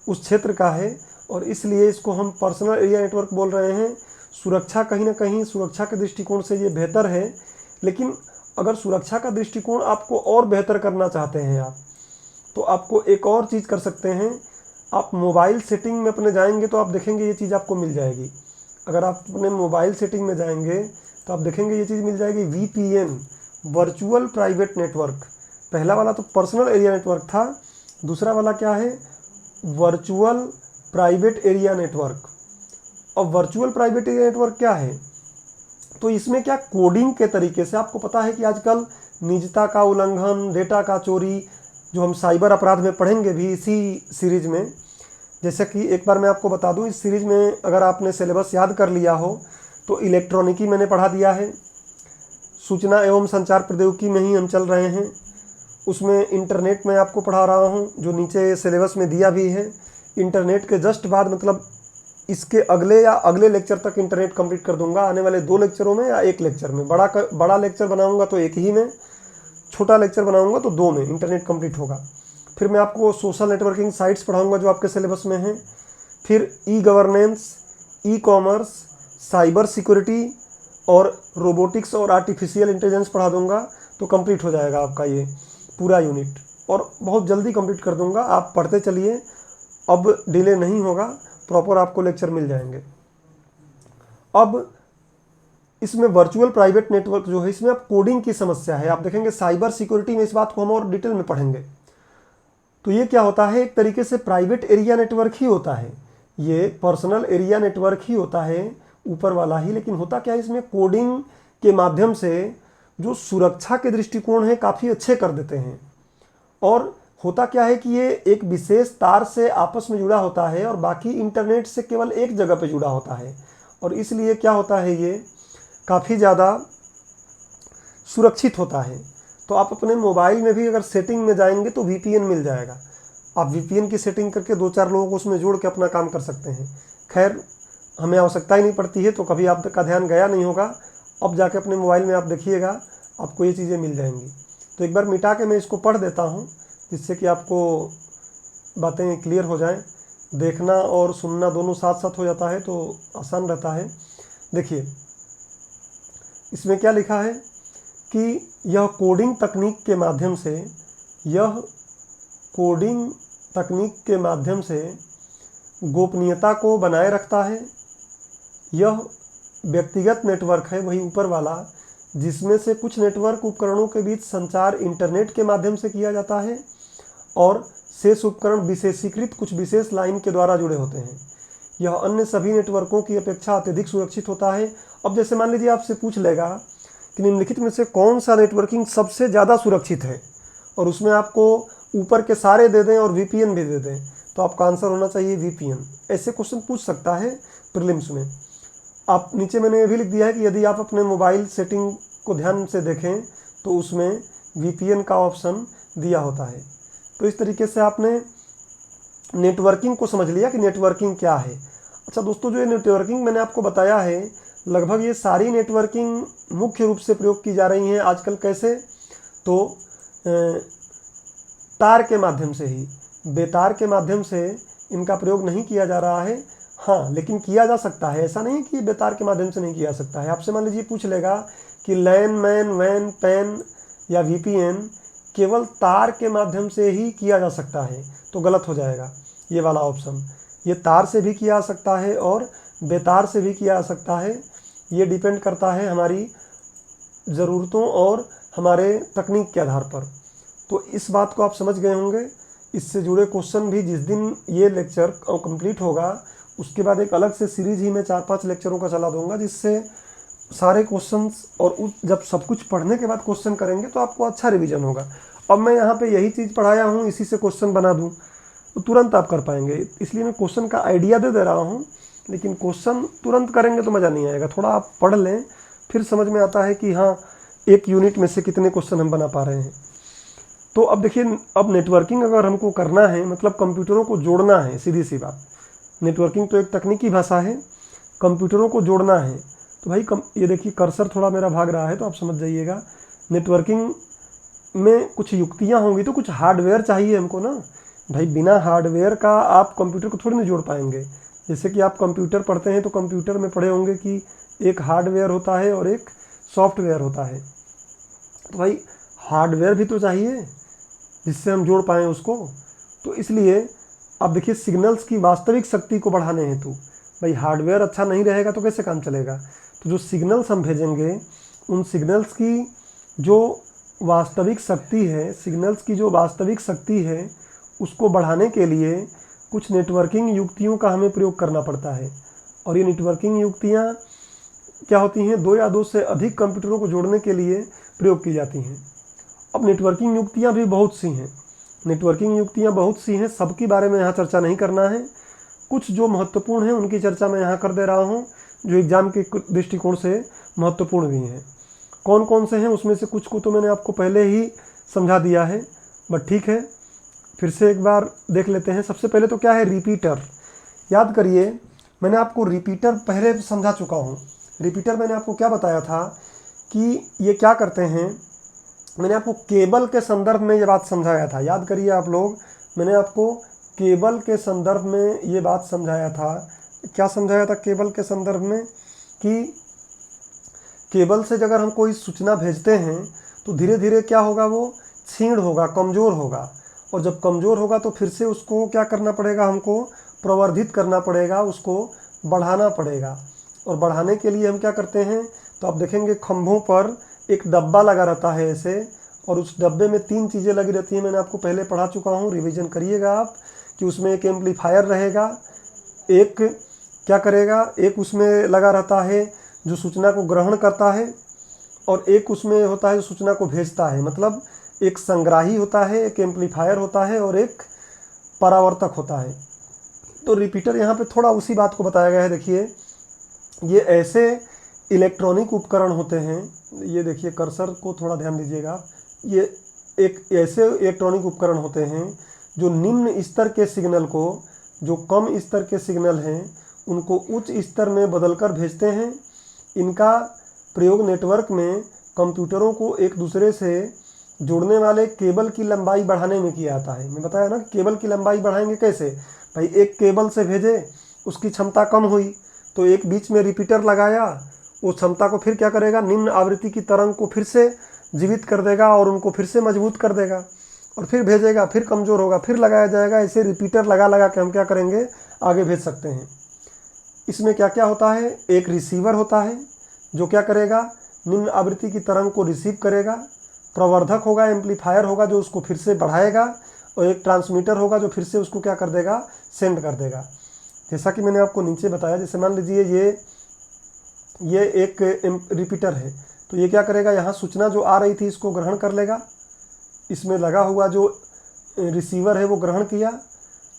उस क्षेत्र का है, और इसलिए इसको हम पर्सनल एरिया नेटवर्क बोल रहे हैं। सुरक्षा कहीं ना कहीं सुरक्षा के दृष्टिकोण से ये बेहतर है, लेकिन अगर सुरक्षा का दृष्टिकोण आपको और बेहतर करना चाहते हैं आप, तो आपको एक और चीज़ कर सकते हैं। आप मोबाइल सेटिंग में अपने जाएंगे तो आप देखेंगे ये चीज़ आपको मिल जाएगी। अगर आप अपने मोबाइल सेटिंग में जाएंगे तो आप देखेंगे ये चीज़ मिल जाएगी, VPN, वर्चुअल प्राइवेट नेटवर्क। पहला वाला तो पर्सनल एरिया नेटवर्क था, दूसरा वाला क्या है, वर्चुअल प्राइवेट एरिया नेटवर्क। और वर्चुअल प्राइवेट एरिया नेटवर्क क्या है, तो इसमें क्या कोडिंग के तरीके से, आपको पता है कि आजकल निजता का उल्लंघन, डेटा का चोरी, जो हम साइबर अपराध में पढ़ेंगे भी इसी सीरीज में। जैसे कि एक बार मैं आपको बता दूं, इस सीरीज में अगर आपने सिलेबस याद कर लिया हो तो इलेक्ट्रॉनिकी मैंने पढ़ा दिया है, सूचना एवं संचार प्रौद्योगिकी में ही हम चल रहे हैं। उसमें इंटरनेट में आपको पढ़ा रहा हूँ, जो नीचे सिलेबस में दिया भी है। इंटरनेट के जस्ट बाद मतलब इसके अगले या अगले लेक्चर तक इंटरनेट कंप्लीट कर दूंगा, आने वाले 2 लेक्चरों में या 1 लेक्चर में। बड़ा लेक्चर बनाऊंगा तो एक ही में, छोटा लेक्चर बनाऊंगा तो 2 में इंटरनेट कंप्लीट होगा। फिर मैं आपको सोशल नेटवर्किंग साइट्स पढ़ाऊंगा जो आपके सिलेबस में हैं। फिर e governance, e commerce, cyber security और रोबोटिक्स और आर्टिफिशियल इंटेलिजेंस पढ़ा दूंगा। तो कंप्लीट हो जाएगा आपका ये पूरा यूनिट, और बहुत जल्दी कंप्लीट कर दूंगा। आप पढ़ते चलिए, अब डिले नहीं होगा, प्रॉपर आपको लेक्चर मिल जाएंगे। अब इसमें वर्चुअल प्राइवेट नेटवर्क जो है, इसमें अब कोडिंग की समस्या है। आप देखेंगे साइबर सिक्योरिटी में इस बात को हम और डिटेल में पढ़ेंगे। तो ये क्या होता है, एक तरीके से प्राइवेट एरिया नेटवर्क ही होता है, ये पर्सनल एरिया नेटवर्क ही होता है, ऊपर वाला ही। लेकिन होता क्या है, इसमें कोडिंग के माध्यम से जो सुरक्षा के दृष्टिकोण है काफ़ी अच्छे कर देते हैं। और होता क्या है कि ये एक विशेष तार से आपस में जुड़ा होता है और बाकी इंटरनेट से केवल एक जगह पे जुड़ा होता है, और इसलिए क्या होता है, ये काफ़ी ज़्यादा सुरक्षित होता है। तो आप अपने मोबाइल में भी अगर सेटिंग में जाएंगे तो VPN मिल जाएगा। आप VPN की सेटिंग करके 2-4 लोगों को उसमें जोड़ के अपना काम कर सकते हैं। खैर हमें आवश्यकता ही नहीं पड़ती है, तो कभी आपका ध्यान गया नहीं होगा। अब जाके अपने मोबाइल में आप देखिएगा, आपको ये चीज़ें मिल जाएंगी। तो एक बार मिटा के मैं इसको पढ़ देता हूँ, जिससे कि आपको बातें क्लियर हो जाएं। देखना और सुनना दोनों साथ साथ हो जाता है तो आसान रहता है। देखिए इसमें क्या लिखा है कि यह कोडिंग तकनीक के माध्यम से गोपनीयता को बनाए रखता है। यह व्यक्तिगत नेटवर्क है, वही ऊपर वाला, जिसमें से कुछ नेटवर्क उपकरणों के बीच संचार इंटरनेट के माध्यम से किया जाता है और शेष उपकरण विशेषीकृत कुछ विशेष लाइन के द्वारा जुड़े होते हैं। यह अन्य सभी नेटवर्कों की अपेक्षा अत्यधिक सुरक्षित होता है। अब जैसे मान लीजिए आपसे पूछ लेगा कि निम्नलिखित में से कौन सा नेटवर्किंग सबसे ज़्यादा सुरक्षित है, और उसमें आपको ऊपर के सारे दे दें और VPN भी दे दें, तो आपका आंसर होना चाहिए VPN। ऐसे क्वेश्चन पूछ सकता है प्रीलिम्स में। आप नीचे मैंने ये भी लिख दिया है कि यदि आप अपने मोबाइल सेटिंग को ध्यान से देखें तो उसमें VPN का ऑप्शन दिया होता है। तो इस तरीके से आपने नेटवर्किंग को समझ लिया कि नेटवर्किंग क्या है। अच्छा दोस्तों, जो ये नेटवर्किंग मैंने आपको बताया है, लगभग ये सारी नेटवर्किंग मुख्य रूप से प्रयोग की जा रही हैं आजकल। कैसे, तो तार के माध्यम से ही, बेतार के माध्यम से इनका प्रयोग नहीं किया जा रहा है। हाँ, लेकिन किया जा सकता है, ऐसा नहीं कि बेतार के माध्यम से नहीं किया जा सकता है। आपसे मान लीजिए पूछ लेगा कि लैन, मैन, वैन, पैन या VPN केवल तार के माध्यम से ही किया जा सकता है, तो गलत हो जाएगा ये वाला ऑप्शन। ये तार से भी किया जा सकता है और बेतार से भी किया जा सकता है। ये डिपेंड करता है हमारी ज़रूरतों और हमारे तकनीक के आधार पर। तो इस बात को आप समझ गए होंगे। इससे जुड़े क्वेश्चन भी जिस दिन ये लेक्चर कंप्लीट होगा उसके बाद एक अलग से सीरीज ही मैं 4-5 लेक्चरों का चला दूंगा, जिससे सारे क्वेश्चंस और जब सब कुछ पढ़ने के बाद क्वेश्चन करेंगे तो आपको अच्छा रिवीजन होगा। अब मैं यहाँ पे यही चीज़ पढ़ाया हूँ, इसी से क्वेश्चन बना दूँ तो तुरंत आप कर पाएंगे। इसलिए मैं क्वेश्चन का आइडिया दे रहा हूँ, लेकिन क्वेश्चन तुरंत करेंगे तो मज़ा नहीं आएगा। थोड़ा आप पढ़ लें, फिर समझ में आता है कि हाँ एक यूनिट में से कितने क्वेश्चन हम बना पा रहे हैं। तो अब देखिए, अब नेटवर्किंग अगर हमको करना है, मतलब कंप्यूटरों को जोड़ना है, सीधी सी बात। नेटवर्किंग तो एक तकनीकी भाषा है, कंप्यूटरों को जोड़ना है। तो भाई ये देखिए कर्सर थोड़ा मेरा भाग रहा है तो आप समझ जाइएगा। नेटवर्किंग में कुछ युक्तियाँ होंगी तो कुछ हार्डवेयर चाहिए हमको ना भाई। बिना हार्डवेयर का आप कंप्यूटर को थोड़ी नहीं जोड़ पाएंगे। जैसे कि आप कंप्यूटर पढ़ते हैं तो कंप्यूटर में पढ़े होंगे कि एक हार्डवेयर होता है और एक सॉफ्टवेयर होता है। तो भाई हार्डवेयर भी तो चाहिए जिससे हम जोड़ पाएँ उसको। तो इसलिए अब देखिए, सिग्नल्स की वास्तविक शक्ति को बढ़ाने हेतु भाई हार्डवेयर अच्छा नहीं रहेगा तो कैसे काम चलेगा। तो जो सिग्नल्स हम भेजेंगे उन सिग्नल्स की जो वास्तविक शक्ति है, सिग्नल्स की जो वास्तविक शक्ति है उसको बढ़ाने के लिए कुछ नेटवर्किंग युक्तियों का हमें प्रयोग करना पड़ता है। और ये नेटवर्किंग युक्तियाँ क्या होती हैं, 2 या 2 से अधिक कंप्यूटरों को जोड़ने के लिए प्रयोग की जाती हैं। अब नेटवर्किंग युक्तियाँ भी बहुत सी हैं, नेटवर्किंग युक्तियाँ बहुत सी हैं, सबके बारे में यहाँ चर्चा नहीं करना है। कुछ जो महत्वपूर्ण हैं उनकी चर्चा मैं यहाँ कर दे रहा हूँ, जो एग्ज़ाम के दृष्टिकोण से महत्वपूर्ण भी हैं। कौन कौन से हैं उसमें से कुछ को तो मैंने आपको पहले ही समझा दिया है, बट ठीक है फिर से एक बार देख लेते हैं। सबसे पहले तो क्या है, रिपीटर। याद करिए, मैंने आपको रिपीटर पहले समझा चुका हूँ। रिपीटर मैंने आपको क्या बताया था कि ये क्या करते हैं मैंने आपको केबल के संदर्भ में ये बात समझाया था, याद करिए आप लोग, मैंने आपको केबल के संदर्भ में ये बात समझाया था। क्या समझाया था केबल के संदर्भ में? कि केबल से अगर हम कोई सूचना भेजते हैं तो धीरे धीरे क्या होगा, वो क्षीण होगा, कमज़ोर होगा, और जब कमज़ोर होगा तो फिर से उसको क्या करना पड़ेगा, हमको प्रवर्धित करना पड़ेगा, उसको बढ़ाना पड़ेगा। और बढ़ाने के लिए हम क्या करते हैं, तो आप देखेंगे खंभों पर एक डब्बा लगा रहता है ऐसे, और उस डब्बे में 3 चीज़ें लगी रहती हैं। मैंने आपको पहले पढ़ा चुका हूँ, रिवीजन करिएगा आप, कि उसमें एक एम्पलीफायर रहेगा, एक क्या करेगा, एक उसमें लगा रहता है जो सूचना को ग्रहण करता है, और एक उसमें होता है जो सूचना को भेजता है। मतलब एक संग्राही होता है, एक एम्पलीफायर होता है, और एक परावर्तक होता है। तो रिपीटर यहाँ पे थोड़ा उसी बात को बताया गया है। देखिए, ये ऐसे इलेक्ट्रॉनिक उपकरण होते हैं, ये देखिए कर्सर को थोड़ा ध्यान दीजिएगा, ये एक ऐसे इलेक्ट्रॉनिक उपकरण होते हैं जो निम्न स्तर के सिग्नल को, जो कम स्तर के सिग्नल हैं, उनको उच्च स्तर में बदलकर भेजते हैं। इनका प्रयोग नेटवर्क में कंप्यूटरों को एक दूसरे से जोड़ने वाले केबल की लंबाई बढ़ाने में किया जाता है। मैं बताया ना, केबल की लंबाई बढ़ाएंगे कैसे भाई, एक केबल से भेजे, उसकी क्षमता कम हुई तो एक बीच में रिपीटर लगाया, वो क्षमता को फिर क्या करेगा, निम्न आवृत्ति की तरंग को फिर से जीवित कर देगा और उनको फिर से मजबूत कर देगा, और फिर भेजेगा, फिर कमज़ोर होगा, फिर लगाया जाएगा। ऐसे रिपीटर लगा लगा के हम क्या करेंगे, आगे भेज सकते हैं। इसमें क्या क्या होता है, एक रिसीवर होता है जो क्या करेगा, निम्न आवृत्ति की तरंग को रिसीव करेगा, प्रवर्धक होगा, एम्पलीफायर होगा जो उसको फिर से बढ़ाएगा, और एक ट्रांसमीटर होगा जो फिर से उसको क्या कर देगा, सेंड कर देगा। जैसा कि मैंने आपको नीचे बताया, जैसे मान लीजिए ये एक रिपीटर है, तो ये क्या करेगा, यहाँ सूचना जो आ रही थी इसको ग्रहण कर लेगा, इसमें लगा हुआ जो रिसीवर है वो ग्रहण किया,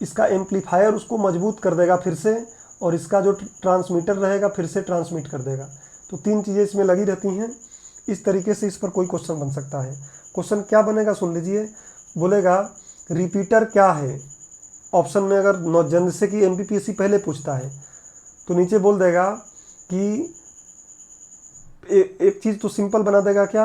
इसका एम्पलीफायर उसको मजबूत कर देगा फिर से, और इसका जो ट्रांसमीटर रहेगा फिर से ट्रांसमिट कर देगा। तो 3 चीज़ें इसमें लगी रहती हैं। इस तरीके से इस पर कोई क्वेश्चन बन सकता है। क्वेश्चन क्या बनेगा, सुन लीजिए, बोलेगा रिपीटर क्या है। ऑप्शन में अगर जैसे कि एमपीपीएससी पहले पूछता है तो नीचे बोल देगा कि एक चीज़ तो सिंपल बना देगा क्या,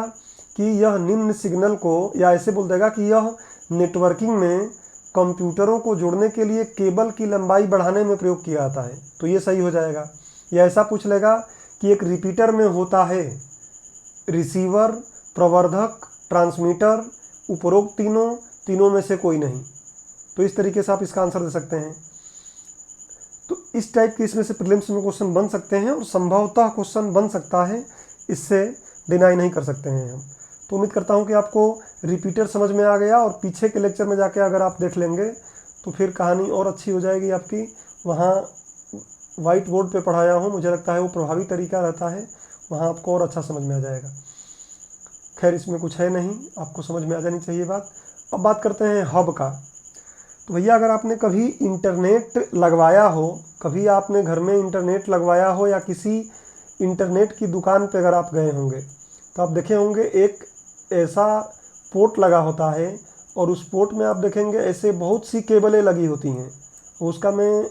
कि यह निम्न सिग्नल को, या ऐसे बोल देगा कि यह नेटवर्किंग में कंप्यूटरों को जोड़ने के लिए केबल की लंबाई बढ़ाने में प्रयोग किया जाता है। तो ये सही हो जाएगा। या ऐसा पूछ लेगा कि एक रिपीटर में होता है रिसीवर, प्रवर्धक, ट्रांसमीटर, उपरोक्त तीनों में से कोई नहीं। तो इस तरीके से आप इसका आंसर दे सकते हैं। तो इस टाइप के इसमें से प्रीलिम्स में क्वेश्चन बन सकते हैं, और संभवतः क्वेश्चन बन सकता है, इससे डिनाई नहीं कर सकते हैं हम। तो उम्मीद करता हूं कि आपको रिपीटर समझ में आ गया, और पीछे के लेक्चर में जाके अगर आप देख लेंगे तो फिर कहानी और अच्छी हो जाएगी आपकी। वहाँ वाइट बोर्ड पे पढ़ाया हूँ, मुझे लगता है वो प्रभावी तरीका रहता है, वहाँ आपको और अच्छा समझ में आ जाएगा। खैर इसमें कुछ है नहीं, आपको समझ में आ जानी चाहिए बात। अब बात करते हैं हब का। तो भैया अगर आपने कभी इंटरनेट लगवाया हो, कभी आपने घर में इंटरनेट लगवाया हो, या किसी इंटरनेट की दुकान पे अगर आप गए होंगे तो आप देखे होंगे एक ऐसा पोर्ट लगा होता है, और उस पोर्ट में आप देखेंगे ऐसे बहुत सी केबलें लगी होती हैं। उसका मैं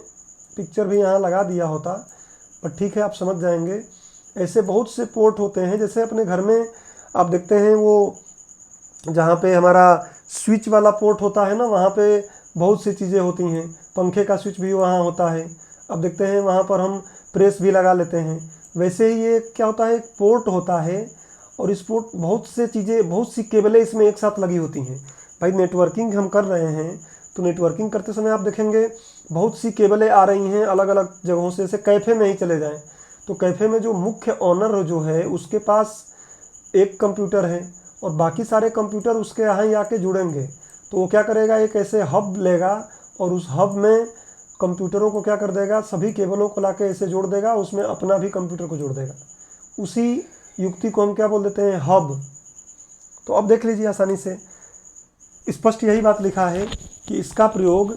पिक्चर भी यहाँ लगा दिया होता, पर ठीक है आप समझ जाएंगे। ऐसे बहुत से पोर्ट होते हैं, जैसे अपने घर में आप देखते हैं वो जहाँ पे हमारा स्विच वाला पोर्ट होता है ना, वहाँ पे बहुत सी चीज़ें होती हैं। पंखे का स्विच भी वहाँ होता है, अब देखते हैं वहाँ पर हम प्रेस भी लगा लेते हैं। वैसे ही ये क्या होता है, एक पोर्ट होता है, और इस पोर्ट बहुत से चीज़ें, बहुत सी केबलें इसमें एक साथ लगी होती हैं। भाई नेटवर्किंग हम कर रहे हैं, तो नेटवर्किंग करते समय आप देखेंगे बहुत सी केबलें आ रही हैं अलग अलग जगहों से। जैसे कैफ़े में ही चले जाएं तो कैफ़े में जो मुख्य ऑनर जो है उसके पास एक कंप्यूटर है, और बाकी सारे कंप्यूटर उसके यहाँ ही आके जुड़ेंगे। तो वो क्या करेगा, एक ऐसे हब लेगा, और उस हब में कंप्यूटरों को क्या कर देगा, सभी केबलों को लाके ऐसे जोड़ देगा, उसमें अपना भी कंप्यूटर को जोड़ देगा। उसी युक्ति को हम क्या बोल देते हैं, हब। तो अब देख लीजिए आसानी से स्पष्ट यही बात लिखा है कि इसका प्रयोग,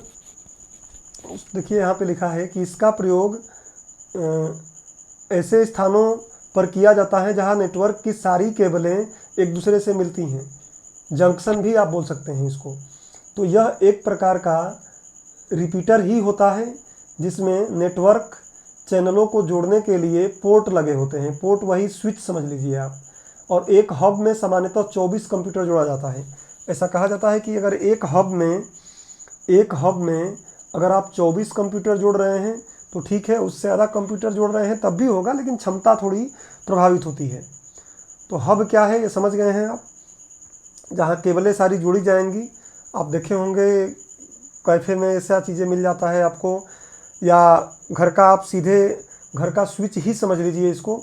देखिए यहाँ पे लिखा है कि इसका प्रयोग ऐसे स्थानों पर किया जाता है जहाँ नेटवर्क की सारी केबलें एक दूसरे से मिलती हैं। जंक्शन भी आप बोल सकते हैं इसको। तो यह एक प्रकार का रिपीटर ही होता है जिसमें नेटवर्क चैनलों को जोड़ने के लिए पोर्ट लगे होते हैं। पोर्ट वही स्विच समझ लीजिए आप। और एक हब में सामान्यतः 24 कंप्यूटर जोड़ा जाता है। ऐसा कहा जाता है कि अगर एक हब में अगर आप 24 कंप्यूटर जोड़ रहे हैं तो ठीक है, उससे ज़्यादा कंप्यूटर जोड़ रहे हैं तब भी होगा, लेकिन क्षमता थोड़ी प्रभावित होती है। तो हब क्या है ये समझ गए हैं आप, जहाँ केबलें सारी जोड़ी जाएंगी। आप देखे होंगे कैफ़े में ऐसा चीज़ें मिल जाता है आपको, या घर का आप सीधे घर का स्विच ही समझ लीजिए इसको।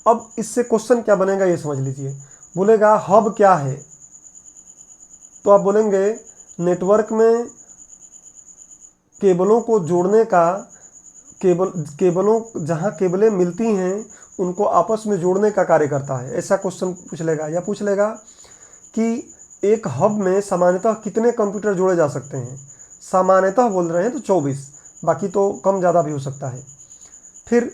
अब इससे क्वेश्चन क्या बनेगा ये समझ लीजिए। बोलेगा हब क्या है, तो आप बोलेंगे नेटवर्क में केबलों को जोड़ने का, केबलों जहाँ केबलें मिलती हैं उनको आपस में जोड़ने का कार्य करता है। ऐसा क्वेश्चन पूछ लेगा, या पूछ लेगा कि एक हब में सामान्यतः कितने कंप्यूटर जोड़े जा सकते हैं। सामान्यतः बोल रहे हैं तो 24, बाकी तो कम ज़्यादा भी हो सकता है। फिर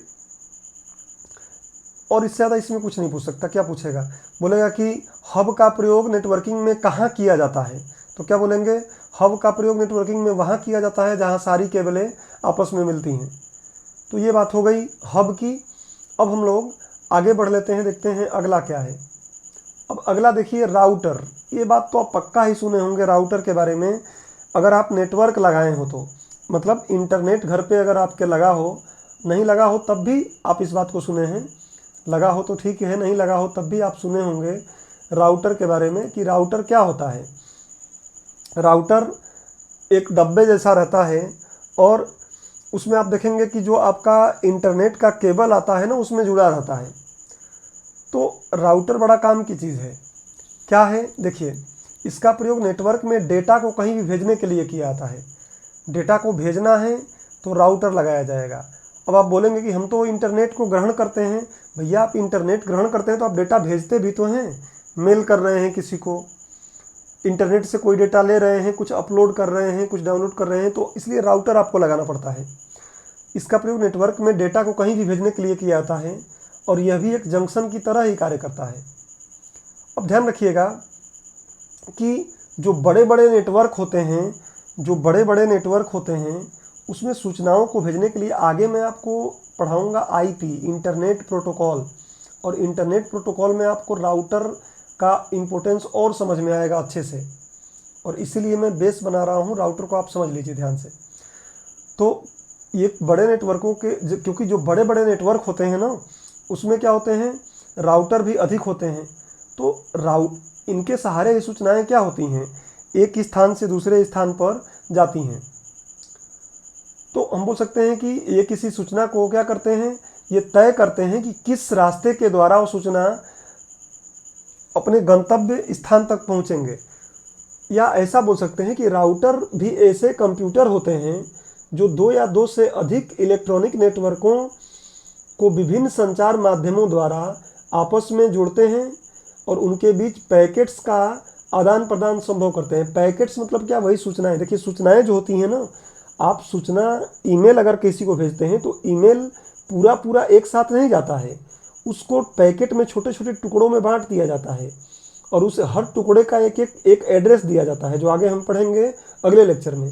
और इससे ज़्यादा इसमें कुछ नहीं पूछ सकता। क्या पूछेगा, बोलेगा कि हब का प्रयोग नेटवर्किंग में कहाँ किया जाता है। तो क्या बोलेंगे, हब का प्रयोग नेटवर्किंग में वहाँ किया जाता है जहाँ सारी केबलें आपस में मिलती हैं। तो ये बात हो गई हब की। अब हम लोग आगे बढ़ लेते हैं, देखते हैं अगला क्या है। अब अगला देखिए राउटर। ये बात तो आप पक्का ही सुने होंगे राउटर के बारे में। अगर आप नेटवर्क लगाए हो तो मतलब इंटरनेट घर पे अगर आपके लगा हो, नहीं लगा हो तब भी आप इस बात को सुने हैं, लगा हो तो ठीक है, नहीं लगा हो तब भी आप सुने होंगे राउटर के बारे में कि राउटर क्या होता है। राउटर एक डब्बे जैसा रहता है और उसमें आप देखेंगे कि जो आपका इंटरनेट का केबल आता है ना उसमें जुड़ा रहता है। तो राउटर बड़ा काम की चीज़ है। क्या है देखिए, इसका प्रयोग नेटवर्क में डेटा को कहीं भी भेजने के लिए किया जाता है। डेटा को भेजना है तो राउटर लगाया जाएगा। अब आप बोलेंगे कि हम तो इंटरनेट को ग्रहण करते हैं। भैया आप इंटरनेट ग्रहण करते हैं तो आप डेटा भेजते भी तो हैं, मेल कर रहे हैं किसी को, इंटरनेट से कोई डेटा ले रहे हैं, कुछ अपलोड कर रहे हैं, कुछ डाउनलोड कर रहे हैं, तो इसलिए राउटर आपको लगाना पड़ता है। इसका प्रयोग नेटवर्क में डेटा को कहीं भी भेजने के लिए किया जाता है और यह भी एक जंक्शन की तरह ही कार्य करता है। अब ध्यान रखिएगा कि जो बड़े बड़े नेटवर्क होते हैं उसमें सूचनाओं को भेजने के लिए आगे मैं आपको पढ़ाऊंगा आईपी, इंटरनेट प्रोटोकॉल, और इंटरनेट प्रोटोकॉल में आपको राउटर का इम्पोर्टेंस और समझ में आएगा अच्छे से, और इसीलिए मैं बेस बना रहा हूँ। राउटर को आप समझ लीजिए ध्यान से। तो ये बड़े नेटवर्कों के क्योंकि जो बड़े बड़े नेटवर्क होते हैं ना उसमें क्या होते हैं, राउटर भी अधिक होते हैं। तो इनके सहारे ये सूचनाएं क्या होती हैं, एक स्थान से दूसरे स्थान पर जाती हैं। तो हम बोल सकते हैं कि ये किसी सूचना को क्या करते हैं, ये तय करते हैं कि किस रास्ते के द्वारा वो सूचना अपने गंतव्य स्थान तक पहुंचेंगे। या ऐसा बोल सकते हैं कि राउटर भी ऐसे कंप्यूटर होते हैं जो दो या दो से अधिक इलेक्ट्रॉनिक नेटवर्कों को विभिन्न संचार माध्यमों द्वारा आपस में जोड़ते हैं और उनके बीच पैकेट्स का आदान प्रदान संभव करते हैं। पैकेट्स मतलब क्या, वही सूचनाएं। देखिए सूचनाएं जो होती हैं ना, आप सूचना ईमेल अगर किसी को भेजते हैं तो ईमेल पूरा एक साथ नहीं जाता है, उसको पैकेट में छोटे छोटे टुकड़ों में बांट दिया जाता है और उसे हर टुकड़े का एक एड्रेस दिया जाता है, जो आगे हम पढ़ेंगे अगले लेक्चर में।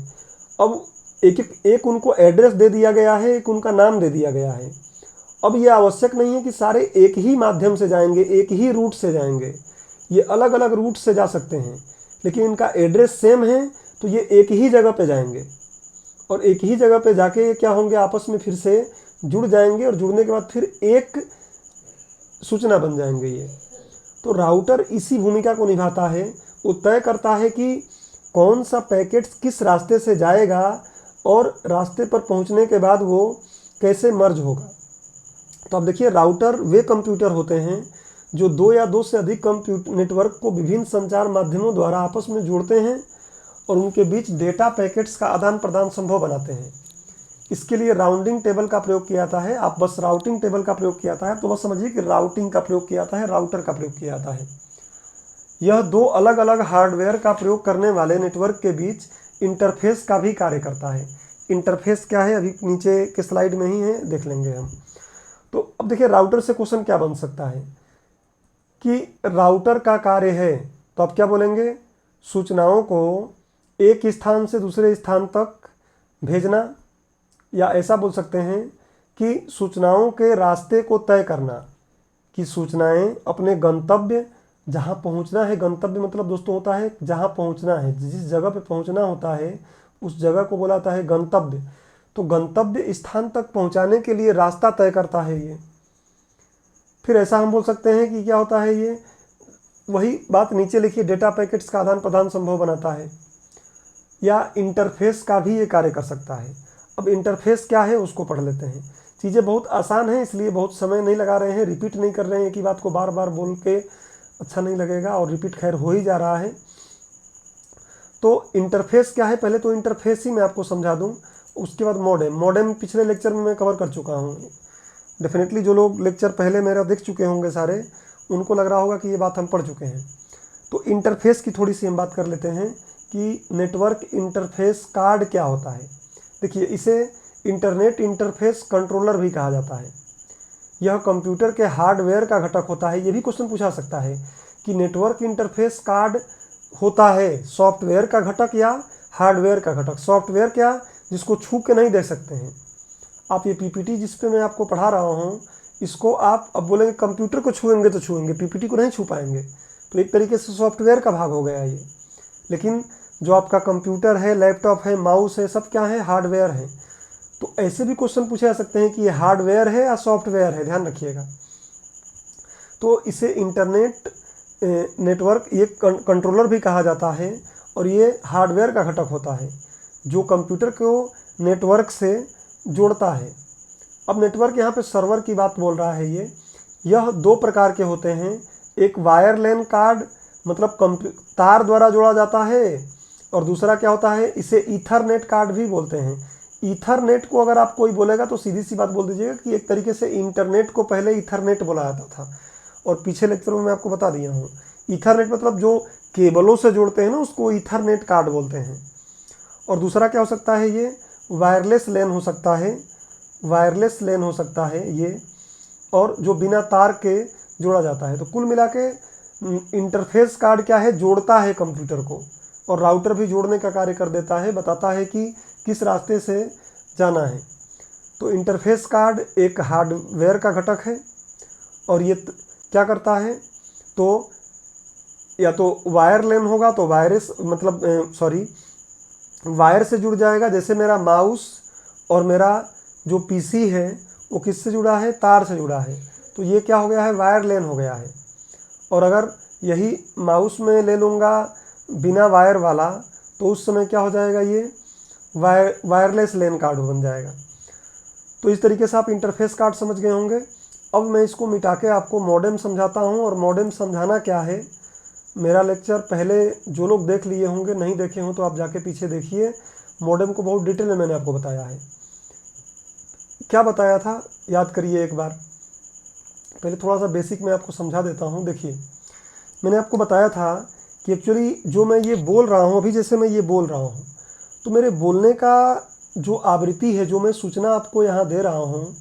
अब एक उनको एड्रेस दे दिया गया है, एक उनका नाम दे दिया गया है। अब ये आवश्यक नहीं है कि सारे एक ही माध्यम से जाएंगे, एक ही रूट से जाएंगे, ये अलग अलग रूट से जा सकते हैं, लेकिन इनका एड्रेस सेम है तो ये एक ही जगह पे जाएंगे और एक ही जगह पे जाके ये क्या होंगे, आपस में फिर से जुड़ जाएंगे और जुड़ने के बाद फिर एक सूचना बन जाएंगे ये। तो राउटर इसी भूमिका को निभाता है, वो तय करता है कि कौन सा पैकेट किस रास्ते से जाएगा और रास्ते पर पहुंचने के बाद वो कैसे मर्ज होगा। तो अब देखिए राउटर वे कंप्यूटर होते हैं जो दो या दो से अधिक नेटवर्क को विभिन्न संचार माध्यमों द्वारा आपस में जोड़ते हैं और उनके बीच डेटा पैकेट्स का आदान प्रदान संभव बनाते हैं। इसके लिए राउटिंग टेबल का प्रयोग किया जाता है। आप बस राउटिंग टेबल का प्रयोग किया जाता है तो बस समझिए कि राउटिंग का प्रयोग किया जाता है, राउटर का प्रयोग किया जाता है। यह दो अलग अलग हार्डवेयर का प्रयोग करने वाले नेटवर्क के बीच इंटरफेस का भी कार्य करता है। इंटरफेस क्या है अभी नीचे के स्लाइड में ही है, देख लेंगे हम। तो अब देखिए राउटर से क्वेश्चन क्या बन सकता है कि राउटर का कार्य है, तो आप क्या बोलेंगे, सूचनाओं को एक स्थान से दूसरे स्थान तक भेजना, या ऐसा बोल सकते हैं कि सूचनाओं के रास्ते को तय करना। कि सूचनाएं अपने गंतव्य, जहाँ पहुँचना है, गंतव्य मतलब दोस्तों होता है जहाँ पहुँचना है, जिस जगह पे पहुँचना होता है उस जगह को बोला जाता है गंतव्य। तो गंतव्य स्थान तक पहुँचाने के लिए रास्ता तय करता है ये। फिर ऐसा हम बोल सकते हैं कि क्या होता है ये, वही बात नीचे लिखिए, डेटा पैकेट्स का आदान प्रदान संभव बनाता है, या इंटरफेस का भी ये कार्य कर सकता है। अब इंटरफेस क्या है उसको पढ़ लेते हैं। चीज़ें बहुत आसान हैं, इसलिए बहुत समय नहीं लगा रहे हैं, रिपीट नहीं कर रहे हैं, एक ही बात को बार बार बोल के अच्छा नहीं लगेगा, और रिपीट खैर हो ही जा रहा है। तो इंटरफेस क्या है, पहले तो इंटरफेस ही मैं आपको समझा दूं, उसके बाद मॉडेम। मॉडेम पिछले लेक्चर में मैं कवर कर चुका हूँ। डेफिनेटली जो लोग लेक्चर पहले मेरा देख चुके होंगे सारे, उनको लग रहा होगा कि ये बात हम पढ़ चुके हैं। तो इंटरफेस की थोड़ी सी हम बात कर लेते हैं कि नेटवर्क इंटरफेस कार्ड क्या होता है। देखिए, इसे इंटरनेट इंटरफेस कंट्रोलर भी कहा जाता है। यह कंप्यूटर के हार्डवेयर का घटक होता है। ये भी क्वेश्चन पूछा सकता है कि नेटवर्क इंटरफेस कार्ड होता है सॉफ्टवेयर का घटक या हार्डवेयर का घटक। सॉफ्टवेयर क्या, जिसको छू के नहीं देख सकते हैं आप। ये पीपीटी जिस पे मैं आपको पढ़ा रहा हूँ, इसको आप अब बोलेंगे कंप्यूटर को छुएंगे तो छुएंगे, पीपीटी को नहीं छू पाएंगे, तो एक तरीके से सॉफ्टवेयर का भाग हो गया ये। लेकिन जो आपका कंप्यूटर है, लैपटॉप है, माउस है, सब क्या है, हार्डवेयर है। तो ऐसे भी क्वेश्चन पूछे जा सकते हैं कि ये हार्डवेयर है या सॉफ्टवेयर है, ध्यान रखिएगा। तो इसे इंटरनेट नेटवर्क ये कंट्रोलर भी कहा जाता है, और ये हार्डवेयर का घटक होता है जो कंप्यूटर को नेटवर्क से जोड़ता है। अब नेटवर्क यहाँ पे सर्वर की बात बोल रहा है ये। यह दो प्रकार के होते हैं, एक वायरलेस कार्ड मतलब तार द्वारा जोड़ा जाता है, और दूसरा क्या होता है, इसे ईथरनेट कार्ड भी बोलते हैं। ईथरनेट को अगर आप कोई बोलेगा तो सीधी सी बात बोल दीजिएगा कि एक तरीके से इंटरनेट को पहले ईथरनेट बोला जाता था, और पीछे लेक्चर में मैं आपको बता दिया हूँ। ईथरनेट मतलब जो केबलों से जोड़ते हैं ना, उसको ईथरनेट कार्ड बोलते हैं। और दूसरा क्या हो सकता है, ये वायरलेस लैन हो सकता है, वायरलेस लैन हो सकता है ये, और जो बिना तार के जोड़ा जाता है। तो कुल मिला के इंटरफेस कार्ड क्या है, जोड़ता है कंप्यूटर को, और राउटर भी जोड़ने का कार्य कर देता है, बताता है कि किस रास्ते से जाना है। तो इंटरफेस कार्ड एक हार्डवेयर का घटक है, और ये क्या करता है, तो या तो वायर लैन होगा तो वायरस मतलब वायर से जुड़ जाएगा। जैसे मेरा माउस और मेरा जो पीसी है वो किससे जुड़ा है, तार से जुड़ा है, तो ये क्या हो गया है, वायर लैन हो गया है। और अगर यही माउस में ले लूँगा बिना वायर वाला, तो उस समय क्या हो जाएगा, ये वायरलेस लैन कार्ड बन जाएगा। तो इस तरीके से आप इंटरफेस कार्ड समझ गए होंगे। अब मैं इसको मिटा के आपको मॉडेम समझाता हूँ। और मॉडेम समझाना क्या है, मेरा लेक्चर पहले जो लोग देख लिए होंगे, नहीं देखे हों तो आप जाके पीछे देखिए। मॉडेम को बहुत डिटेल में मैंने आपको बताया है। क्या बताया था याद करिए एक बार। पहले थोड़ा सा बेसिक मैं आपको समझा देता हूँ। देखिए, मैंने आपको बताया था कि एक्चुअली जो मैं ये बोल रहा हूँ अभी, जैसे मैं ये बोल रहा हूँ, तो मेरे बोलने का जो आवृत्ति है, जो मैं सूचना आपको यहाँ दे रहा हूँ,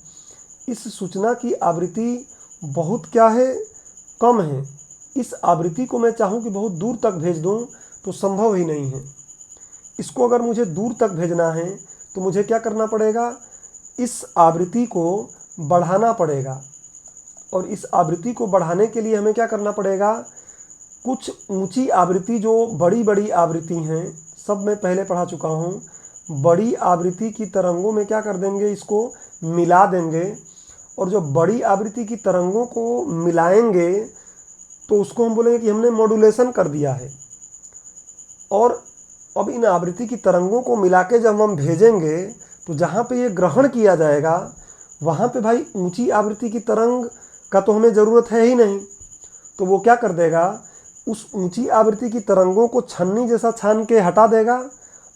इस सूचना की आवृत्ति बहुत क्या है, कम है। इस आवृत्ति को मैं चाहूँ कि बहुत दूर तक भेज दूँ तो संभव ही नहीं है। इसको अगर मुझे दूर तक भेजना है तो मुझे क्या करना पड़ेगा, इस आवृत्ति को बढ़ाना पड़ेगा। और इस आवृत्ति को बढ़ाने के लिए हमें क्या करना पड़ेगा, कुछ ऊंची आवृत्ति, जो बड़ी बड़ी आवृत्ति हैं, सब मैं पहले पढ़ा चुका हूँ। बड़ी आवृत्ति की तरंगों में क्या कर देंगे, इसको मिला देंगे। और जो बड़ी आवृत्ति की तरंगों को मिलाएंगे तो उसको हम बोलेंगे कि हमने मॉड्यूलेशन कर दिया है। और अब इन आवृत्ति की तरंगों को मिला के जब हम भेजेंगे तो जहाँ पे ये ग्रहण किया जाएगा वहाँ पे भाई ऊंची आवृत्ति की तरंग का तो हमें ज़रूरत है ही नहीं। तो वो क्या कर देगा, उस ऊंची आवृत्ति की तरंगों को छन्नी जैसा छान के हटा देगा,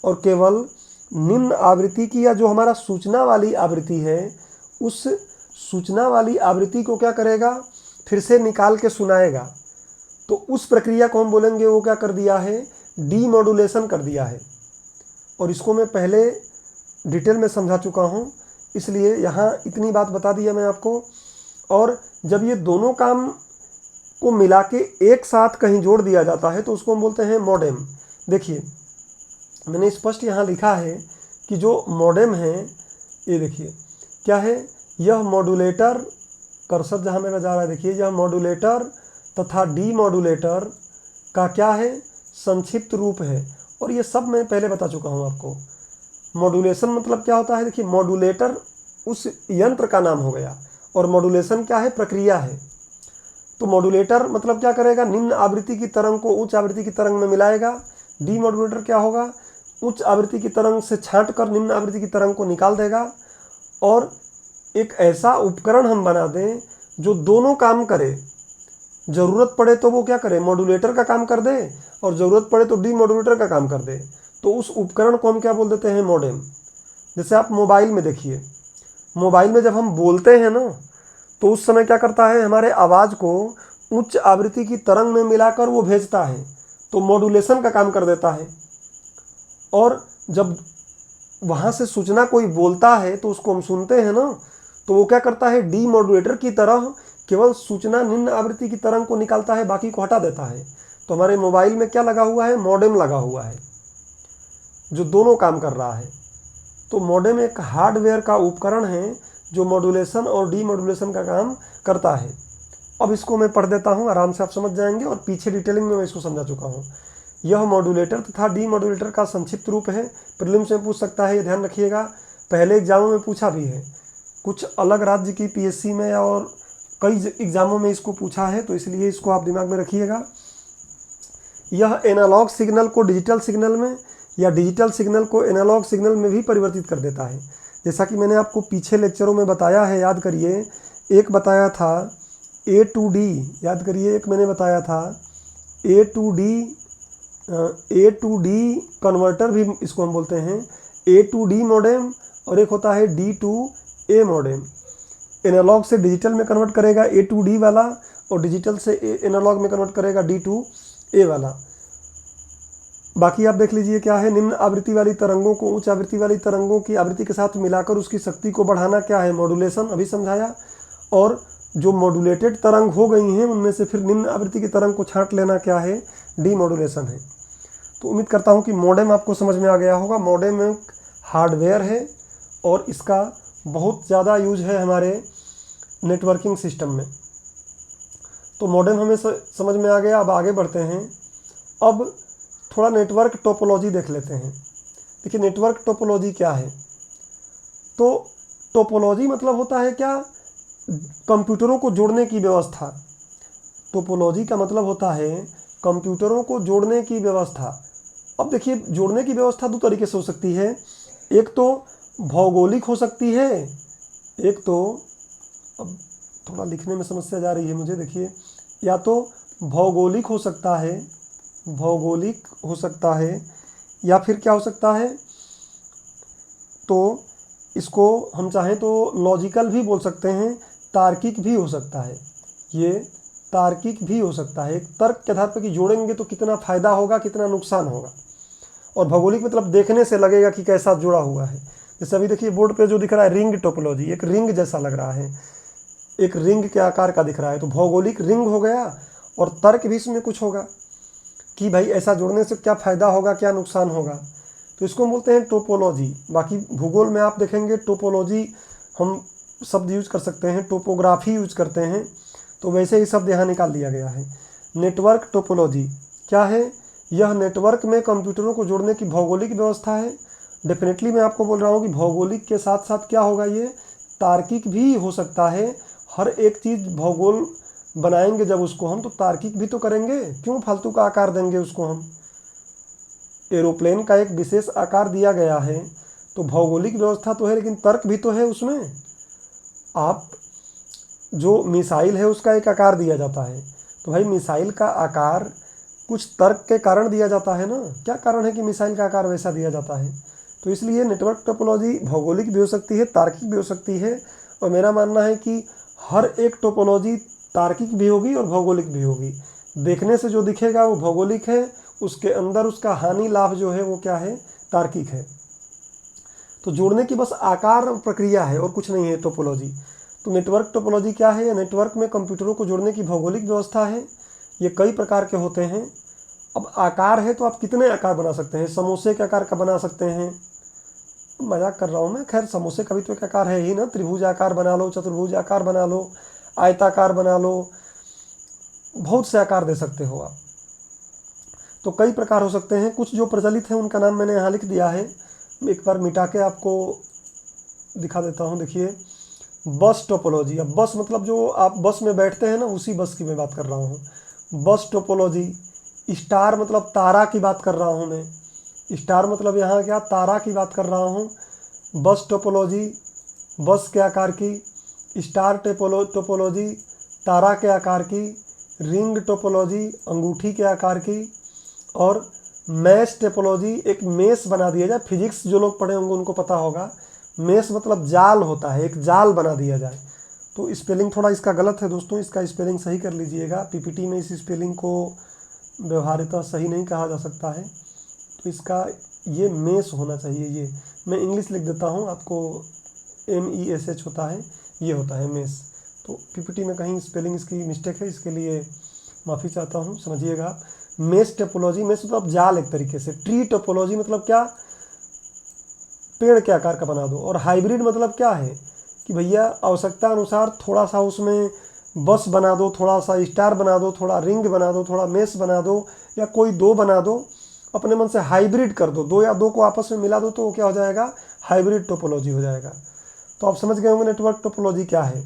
और केवल निम्न आवृत्ति की, या जो हमारा सूचना वाली आवृत्ति है, उस सूचना वाली आवृत्ति को क्या करेगा, फिर से निकाल के सुनाएगा। तो उस प्रक्रिया को हम बोलेंगे वो क्या कर दिया है, डीमॉड्यूलेशन कर दिया है। और इसको मैं पहले डिटेल में समझा चुका हूँ, इसलिए यहाँ इतनी बात बता दिया मैं आपको। और जब ये दोनों काम को मिला के एक साथ कहीं जोड़ दिया जाता है तो उसको हम बोलते हैं मॉडेम। देखिए, मैंने स्पष्ट यहाँ लिखा है कि जो मॉडेम है, ये देखिए क्या है, यह मॉड्यूलेटर कर्सर जहाँ मेरा जा रहा है देखिए, यह मॉड्यूलेटर तथा डी मॉड्यूलेटर का क्या है, संक्षिप्त रूप है। और ये सब मैं पहले बता चुका हूँ आपको। मॉड्यूलेशन मतलब क्या होता है, देखिए मॉड्यूलेटर उस यंत्र का नाम हो गया और मॉड्यूलेशन क्या है, प्रक्रिया है। तो मॉड्यूलेटर मतलब क्या करेगा, निम्न आवृत्ति की तरंग को उच्च आवृत्ति की तरंग में मिलाएगा। डी मॉड्यूलेटर क्या होगा, उच्च आवृत्ति की तरंग से छांट कर निम्न आवृत्ति की तरंग को निकाल देगा। और एक ऐसा उपकरण हम बना दें जो दोनों काम करे, ज़रूरत पड़े तो वो क्या करे, मॉड्यूलेटर का काम कर दे, और ज़रूरत पड़े तो डी मॉड्यूलेटर का काम कर दे। तो उस उपकरण को हम क्या बोल देते हैं, मॉडेम। जैसे आप मोबाइल में देखिए, मोबाइल में जब हम बोलते हैं ना, तो उस समय क्या करता है, हमारे आवाज़ को उच्च आवृत्ति की तरंग में मिलाकर वो भेजता है, तो मॉड्यूलेशन का काम कर देता है। और जब वहाँ से सूचना कोई बोलता है तो उसको हम सुनते हैं ना, तो वो क्या करता है, डी मॉड्यूलेटर की तरह केवल सूचना निम्न आवृत्ति की तरंग को निकालता है, बाकी को हटा देता है। तो हमारे मोबाइल में क्या लगा हुआ है, मॉडेम लगा हुआ है जो दोनों काम कर रहा है। तो मॉडेम एक हार्डवेयर का उपकरण है जो मॉड्यूलेशन और डी मॉड्यूलेशन का काम करता है। अब इसको मैं पढ़ देता हूँ, आराम से आप समझ जाएंगे, और पीछे डिटेलिंग में मैं इसको समझा चुका हूँ। यह मॉड्यूलेटर तथा डी मॉड्यूलेटर का संक्षिप्त रूप है। प्रीलिम्स में पूछ सकता है, ये ध्यान रखिएगा। पहले एग्जामों में पूछा भी है, कुछ अलग राज्य की पीएससी में और कई एग्जामों में इसको पूछा है, तो इसलिए इसको आप दिमाग में रखिएगा। यह एनालॉग सिग्नल को डिजिटल सिग्नल में या डिजिटल सिग्नल को एनालॉग सिग्नल में भी परिवर्तित कर देता है। जैसा कि मैंने आपको पीछे लेक्चरों में बताया है, याद करिए। एक बताया था ए टू डी, याद करिए, एक मैंने बताया था ए टू डी कन्वर्टर भी इसको हम बोलते हैं, ए टू डी मॉडेम, और एक होता है D to A modem. Analogue से डिजिटल में कन्वर्ट करेगा ए टू डी वाला, और डिजिटल से एनालॉग में कन्वर्ट करेगा डी टू ए वाला। बाकी आप देख लीजिए क्या है, निम्न आवृत्ति वाली तरंगों को उच्च आवृत्ति वाली तरंगों की आवृत्ति के साथ मिलाकर उसकी शक्ति को बढ़ाना क्या है, मॉड्यूलेशन, अभी समझाया। और जो मॉड्यूलेटेड तरंग हो गई हैं उनमें से फिर निम्न आवृत्ति की तरंग को छांट लेना क्या है, डी मॉड्यूलेशन है। तो उम्मीद करता हूँ कि मॉडेम आपको समझ में आ गया होगा। मॉडेम एक हार्डवेयर है और इसका बहुत ज़्यादा यूज है हमारे नेटवर्किंग सिस्टम में। तो मॉडेम हमें समझ में आ गया। अब आगे बढ़ते हैं। अब थोड़ा नेटवर्क टोपोलॉजी देख लेते हैं। देखिए नेटवर्क टोपोलॉजी क्या है। तो टोपोलॉजी मतलब होता है क्या, कंप्यूटरों को जोड़ने की व्यवस्था। टोपोलॉजी का मतलब होता है कंप्यूटरों को जोड़ने की व्यवस्था। अब देखिए जोड़ने की व्यवस्था दो तरीके से हो सकती है। एक तो भौगोलिक हो सकती है, एक तो, अब थोड़ा लिखने में समस्या जा रही है मुझे, देखिए, या तो भौगोलिक हो सकता है, भौगोलिक हो सकता है, या फिर क्या हो सकता है, तो इसको हम चाहें तो लॉजिकल भी बोल सकते हैं, तार्किक भी हो सकता है। ये तार्किक भी हो सकता है, एक तर्क के आधार पर कि जोड़ेंगे तो कितना फ़ायदा होगा, कितना नुकसान होगा। और भौगोलिक मतलब देखने से लगेगा कि कैसा जुड़ा हुआ है। जैसे अभी देखिए बोर्ड पे जो दिख रहा है रिंग टोपोलॉजी, एक रिंग जैसा लग रहा है, एक रिंग के आकार का दिख रहा है, तो भौगोलिक रिंग हो गया। और तर्क भी इसमें कुछ होगा कि भाई ऐसा जोड़ने से क्या फ़ायदा होगा, क्या नुकसान होगा, तो इसको हम बोलते हैं टोपोलॉजी। बाकी भूगोल में आप देखेंगे टोपोलॉजी हम शब्द यूज कर सकते हैं, टोपोग्राफी यूज करते हैं, तो वैसे ही शब्द यहाँ निकाल दिया गया है। नेटवर्क टोपोलॉजी क्या है, यह नेटवर्क में कंप्यूटरों को जोड़ने की भौगोलिक व्यवस्था है। डेफिनेटली मैं आपको बोल रहा हूँ कि भौगोलिक के साथ साथ क्या होगा, ये तार्किक भी हो सकता है। हर एक चीज़ भौगोल बनाएंगे जब उसको हम, तो तार्किक भी तो करेंगे, क्यों फालतू का आकार देंगे उसको हम। एरोप्लेन का एक विशेष आकार दिया गया है, तो भौगोलिक व्यवस्था तो है लेकिन तर्क भी तो है उसमें। आप जो मिसाइल है उसका एक आकार दिया जाता है, तो भाई मिसाइल का आकार कुछ तर्क के कारण दिया जाता है ना, क्या कारण है कि मिसाइल का आकार वैसा दिया जाता है। तो इसलिए नेटवर्क टोपोलॉजी भौगोलिक भी हो सकती है, तार्किक भी हो सकती है। और मेरा मानना है कि हर एक टोपोलॉजी तार्किक भी होगी और भौगोलिक भी होगी। देखने से जो दिखेगा वो भौगोलिक है, उसके अंदर उसका हानि लाभ जो है वो क्या है, तार्किक है। तो जोड़ने की बस आकार और प्रक्रिया है और कुछ नहीं है टोपोलॉजी। तो नेटवर्क टोपोलॉजी क्या है, नेटवर्क में कंप्यूटरों को जोड़ने की भौगोलिक व्यवस्था है। ये कई प्रकार के होते हैं। अब आकार है तो आप कितने आकार बना सकते हैं, समोसे के आकार का बना सकते हैं, मजाक कर रहा हूँ मैं, खैर समोसे का भी तो एक आकार है ही ना, त्रिभुज आकार बना लो, चतुर्भुज आकार बना लो, आयताकार बना लो, बहुत से आकार दे सकते हो आप। तो कई प्रकार हो सकते हैं। कुछ जो प्रचलित हैं उनका नाम मैंने यहाँ लिख दिया है, एक बार मिटा के आपको दिखा देता हूँ। देखिए, बस टोपोलॉजी। अब बस मतलब जो आप बस में बैठते हैं ना, उसी बस की मैं बात कर रहा हूँ। बस टोपोलॉजी। स्टार मतलब तारा की बात कर रहा हूँ मैं। स्टार मतलब यहाँ क्या, तारा की बात कर रहा हूँ। बस टोपोलॉजी, बस के आकार की। स्टार टोपोलॉजी, तारा के आकार की। रिंग टोपोलॉजी, अंगूठी के आकार की। और मैश टोपोलॉजी, एक मेश बना दिया जाए। फिजिक्स जो लोग पढ़े होंगे उनको पता होगा, मेश मतलब जाल होता है, एक जाल बना दिया जाए। तो स्पेलिंग थोड़ा इसका गलत है दोस्तों, इसका स्पेलिंग सही कर लीजिएगा। पीपीटी में इस स्पेलिंग को व्यवहार्यता सही नहीं कहा जा सकता है, तो इसका ये मेश होना चाहिए। ये मैं इंग्लिश लिख देता हूँ आपको, MESH होता है, ये होता है मेश। तो पीपीटी में कहीं स्पेलिंग इसकी मिस्टेक है, इसके लिए माफ़ी चाहता हूँ, समझिएगा आप। मेश टोपोलॉजी, मेश मतलब जाल एक तरीके से। ट्री टोपोलॉजी मतलब क्या, पेड़ के आकार का बना दो। और हाइब्रिड मतलब क्या है कि भैया आवश्यकता अनुसार थोड़ा सा उसमें बस बना दो, थोड़ा सा स्टार बना दो, थोड़ा रिंग बना दो, थोड़ा मेश बना दो, या कोई दो बना दो, अपने मन से हाइब्रिड कर दो, दो या दो को आपस में मिला दो, तो वो क्या हो जाएगा, हाइब्रिड टोपोलॉजी हो जाएगा। तो आप समझ गए होंगे नेटवर्क टोपोलॉजी क्या है,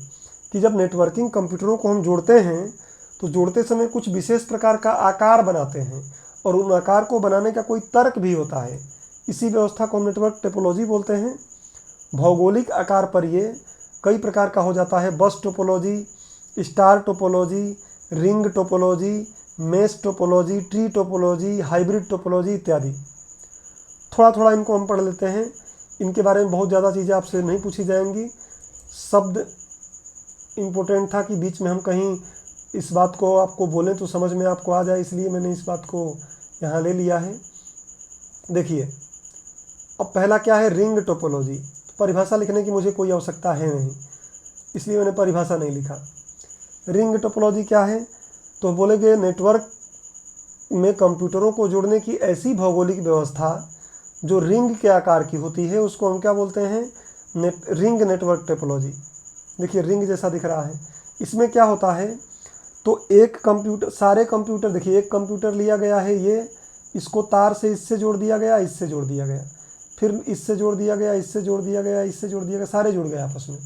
कि जब नेटवर्किंग कंप्यूटरों को हम जोड़ते हैं तो जोड़ते समय कुछ विशेष प्रकार का आकार बनाते हैं, और उन आकार को बनाने का कोई तर्क भी होता है। इसी व्यवस्था को हम नेटवर्क टोपोलॉजी बोलते हैं। भौगोलिक आकार पर ये कई प्रकार का हो जाता है। बस topology, star topology, ring topology, mesh topology, tree topology, hybrid topology इत्यादि। थोड़ा थोड़ा इनको हम पढ़ लेते हैं। इनके बारे में बहुत ज़्यादा चीज़ें आपसे नहीं पूछी जाएंगी। शब्द इम्पोर्टेंट था कि बीच में हम कहीं इस बात को आपको बोलें तो समझ में आपको आ जाए, इसलिए मैंने इस बात को यहाँ ले लिया है। देखिए, अब पहला क्या है, रिंग टोपोलॉजी। परिभाषा लिखने की मुझे कोई आवश्यकता है नहीं, इसलिए मैंने परिभाषा नहीं लिखा। रिंग टोपोलॉजी क्या है, तो बोलेंगे नेटवर्क में कंप्यूटरों को जोड़ने की ऐसी भौगोलिक व्यवस्था जो रिंग के आकार की होती है, उसको हम क्या बोलते हैं, रिंग नेटवर्क टोपोलॉजी। देखिए, रिंग जैसा दिख रहा है। इसमें क्या होता है, तो एक कंप्यूटर, सारे कंप्यूटर, देखिए एक कंप्यूटर लिया गया है, ये इसको तार से इससे जोड़ दिया गया, इससे जोड़ दिया गया, फिर इससे जोड़ दिया गया, इससे जोड़ दिया गया, इससे जोड़ दिया गया, सारे जुड़ गए आपस में।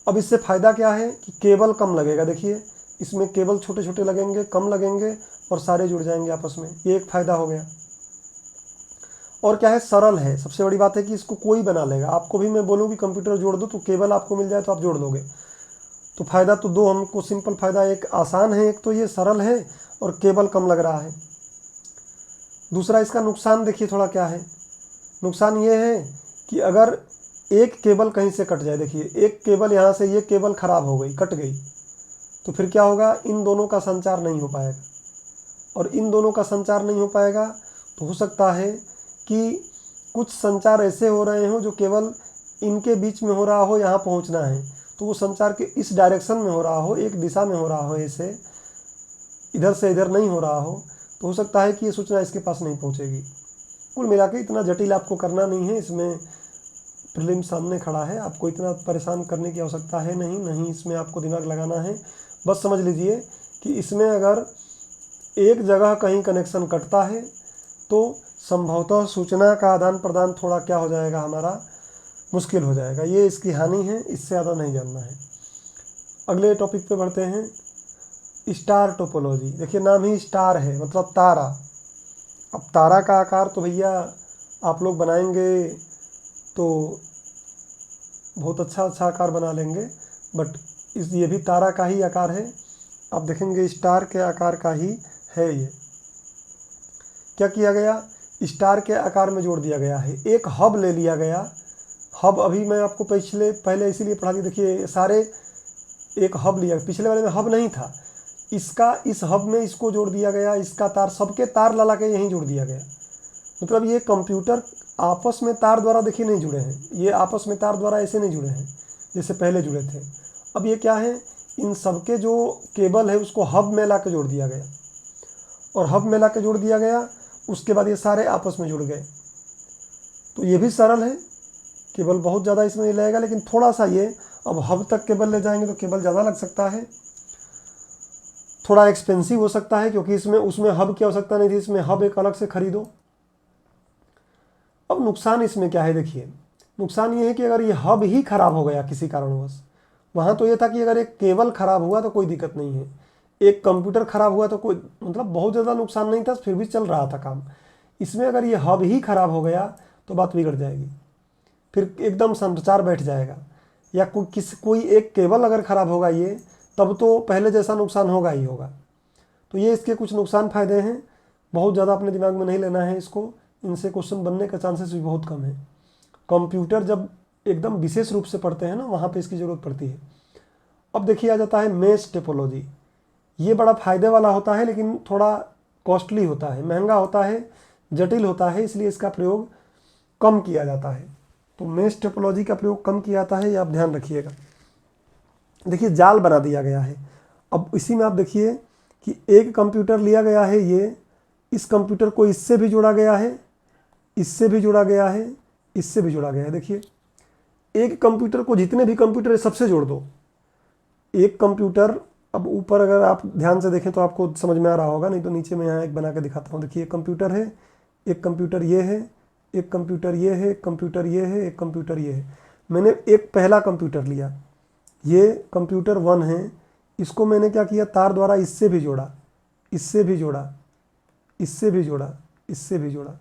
अब इससे फ़ायदा क्या है कि केबल कम लगेगा। देखिए, इसमें केबल छोटे छोटे लगेंगे, कम लगेंगे, और सारे जुड़ जाएंगे आपस में। ये एक फ़ायदा हो गया। और क्या है, सरल है। सबसे बड़ी बात है कि इसको कोई बना लेगा। आपको भी मैं बोलूँ कि कंप्यूटर जोड़ दो, तो केबल आपको मिल जाए तो आप जोड़ दोगे। तो फ़ायदा तो दो हमको सिंपल फ़ायदा, एक आसान है, एक तो ये सरल है, और केबल कम लग रहा है। दूसरा इसका नुकसान देखिए थोड़ा क्या है। नुकसान ये है कि अगर एक केबल कहीं से कट जाए, देखिए एक केबल यहाँ से, ये केबल ख़राब हो गई, कट गई, तो फिर क्या होगा, इन दोनों का संचार नहीं हो पाएगा। और इन दोनों का संचार नहीं हो पाएगा तो हो सकता है कि कुछ संचार ऐसे हो रहे हों जो केवल इनके बीच में हो रहा हो, यहाँ पहुँचना है तो वो संचार के इस डायरेक्शन में हो रहा हो, एक दिशा में हो रहा हो, ऐसे इधर से इधर नहीं हो रहा हो, तो हो सकता है कि ये सूचना इसके पास नहीं पहुँचेगी। कुल मिला के इतना जटिल आपको करना नहीं है। इसमें प्रीलिम सामने खड़ा है, आपको इतना परेशान करने की आवश्यकता है नहीं इसमें आपको दिमाग लगाना है। बस समझ लीजिए कि इसमें अगर एक जगह कहीं कनेक्शन कटता है तो संभवतः सूचना का आदान प्रदान थोड़ा क्या हो जाएगा, हमारा मुश्किल हो जाएगा। ये इसकी हानि है, इससे ज़्यादा नहीं जानना है। अगले टॉपिक पे बढ़ते हैं, स्टार टोपोलॉजी। देखिए, नाम ही स्टार है, मतलब तारा। अब तारा का आकार तो भैया आप लोग बनाएंगे तो बहुत अच्छा अच्छा आकार बना लेंगे, बट ये भी तारा का ही आकार है। आप देखेंगे स्टार के आकार का ही है। ये क्या किया गया, स्टार के आकार में जोड़ दिया गया है। एक हब ले लिया गया। हब अभी मैं आपको पहले इसीलिए पढ़ा दी। देखिए, सारे एक हब लिया, पिछले वाले में हब नहीं था, इसका इस हब में इसको जोड़ दिया गया। इसका तार, सबके तार ला के यहीं जोड़ दिया गया। मतलब ये कंप्यूटर आपस में तार द्वारा देखिए नहीं जुड़े हैं, ये आपस में तार द्वारा ऐसे नहीं जुड़े हैं जैसे पहले जुड़े थे। अब ये क्या है, इन सबके जो केबल है उसको हब में ला के जोड़ दिया गया, और हब में ला के जोड़ दिया गया, उसके बाद ये सारे आपस में जुड़ गए। तो ये भी सरल है, केवल बहुत ज़्यादा इसमें नहीं लगेगा, लेकिन थोड़ा सा ये अब हब तक केबल ले जाएंगे तो केबल ज़्यादा लग सकता है, थोड़ा एक्सपेंसिव हो सकता है, क्योंकि इसमें उसमें हब की आवश्यकता नहीं थी, इसमें हब एक अलग से खरीदो। अब नुकसान इसमें क्या है, देखिए नुकसान ये है कि अगर ये हब ही खराब हो गया किसी कारणवश, वहाँ तो ये था कि अगर एक केबल खराब हुआ तो कोई दिक्कत नहीं है, एक कंप्यूटर खराब हुआ तो कोई मतलब बहुत ज़्यादा नुकसान नहीं था, फिर भी चल रहा था काम। इसमें अगर ये हब ही खराब हो गया तो बात बिगड़ जाएगी, फिर एकदम संचार बैठ जाएगा, या कोई एक केबल अगर ख़राब होगा ये, तब तो पहले जैसा नुकसान होगा ही होगा। तो ये इसके कुछ नुकसान फ़ायदे हैं, बहुत ज़्यादा अपने दिमाग में नहीं लेना है इसको, इनसे क्वेश्चन बनने का चांसेस भी बहुत कम है। कंप्यूटर जब एकदम विशेष रूप से पढ़ते हैं ना, वहाँ पे इसकी ज़रूरत पड़ती है। अब देखिए आ जाता है मेश टोपोलॉजी। ये बड़ा फ़ायदे वाला होता है, लेकिन थोड़ा कॉस्टली होता है, महंगा होता है, जटिल होता है, इसलिए इसका प्रयोग कम किया जाता है। तो मेश टोपोलॉजी का प्रयोग कम किया जाता है, ये आप ध्यान रखिएगा। देखिए जाल बना दिया गया है। अब इसी में आप देखिए कि एक कंप्यूटर लिया गया है, ये इस कंप्यूटर को इससे भी जोड़ा गया है, इससे भी जोड़ा गया है, इससे भी जोड़ा गया है। देखिए एक कंप्यूटर को जितने भी कंप्यूटर है सबसे जोड़ दो। एक कंप्यूटर, अब ऊपर अगर आप ध्यान से देखें तो आपको समझ में आ रहा होगा, नहीं तो नीचे मैं यहाँ एक बना के दिखाता हूँ। देखिए एक कंप्यूटर है, एक कंप्यूटर ये है, एक कंप्यूटर ये है, एक कंप्यूटर ये है, एक कंप्यूटर ये है। मैंने एक पहला कंप्यूटर लिया, ये कंप्यूटर 1 है, इसको मैंने क्या किया, तार द्वारा इससे भी जोड़ा, इससे भी जोड़ा, इससे भी जोड़ा, इससे भी जोड़ा।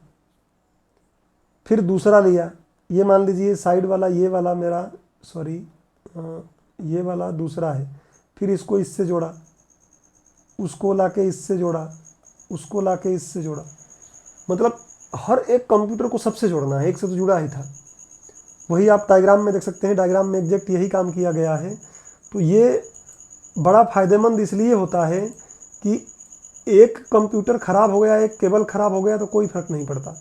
फिर दूसरा लिया, ये मान लीजिए साइड वाला, ये वाला मेरा सॉरी ये वाला दूसरा है, फिर इसको इससे जोड़ा, उसको लाके इससे जोड़ा, उसको लाके इससे जोड़ा। मतलब हर एक कंप्यूटर को सबसे जोड़ना है, एक से तो जुड़ा ही था। वही आप डायग्राम में देख सकते हैं, डायग्राम में एग्जैक्ट यही काम किया गया है। तो ये बड़ा फ़ायदेमंद इसलिए होता है कि एक कंप्यूटर ख़राब हो गया, एक केबल ख़राब हो गया तो कोई फ़र्क नहीं पड़ता,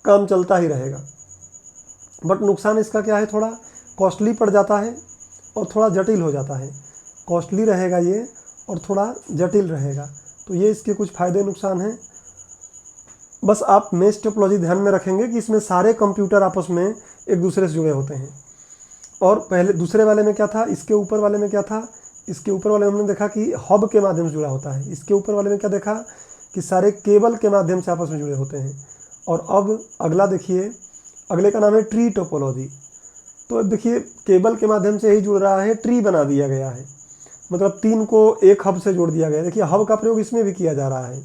काम चलता ही रहेगा। बट नुकसान इसका क्या है, थोड़ा कॉस्टली पड़ जाता है और थोड़ा जटिल हो जाता है। कॉस्टली रहेगा ये और थोड़ा जटिल रहेगा, तो ये इसके कुछ फ़ायदे नुकसान हैं। बस आप मेश टोपोलॉजी ध्यान में रखेंगे कि इसमें सारे कंप्यूटर आपस में एक दूसरे से जुड़े होते हैं। और पहले दूसरे वाले में क्या था, इसके ऊपर वाले में क्या था, इसके ऊपर वाले में हमने देखा कि हब के माध्यम से जुड़ा होता है। इसके ऊपर वाले में क्या देखा कि सारे केबल के माध्यम से आपस में जुड़े होते हैं। और अब अगला देखिए, अगले का नाम है ट्री टोपोलॉजी। तो अब देखिए केबल के माध्यम से ही जुड़ रहा है, ट्री बना दिया गया है, मतलब 3 को एक हब से जोड़ दिया गया है। देखिए हब का प्रयोग इसमें भी किया जा रहा है,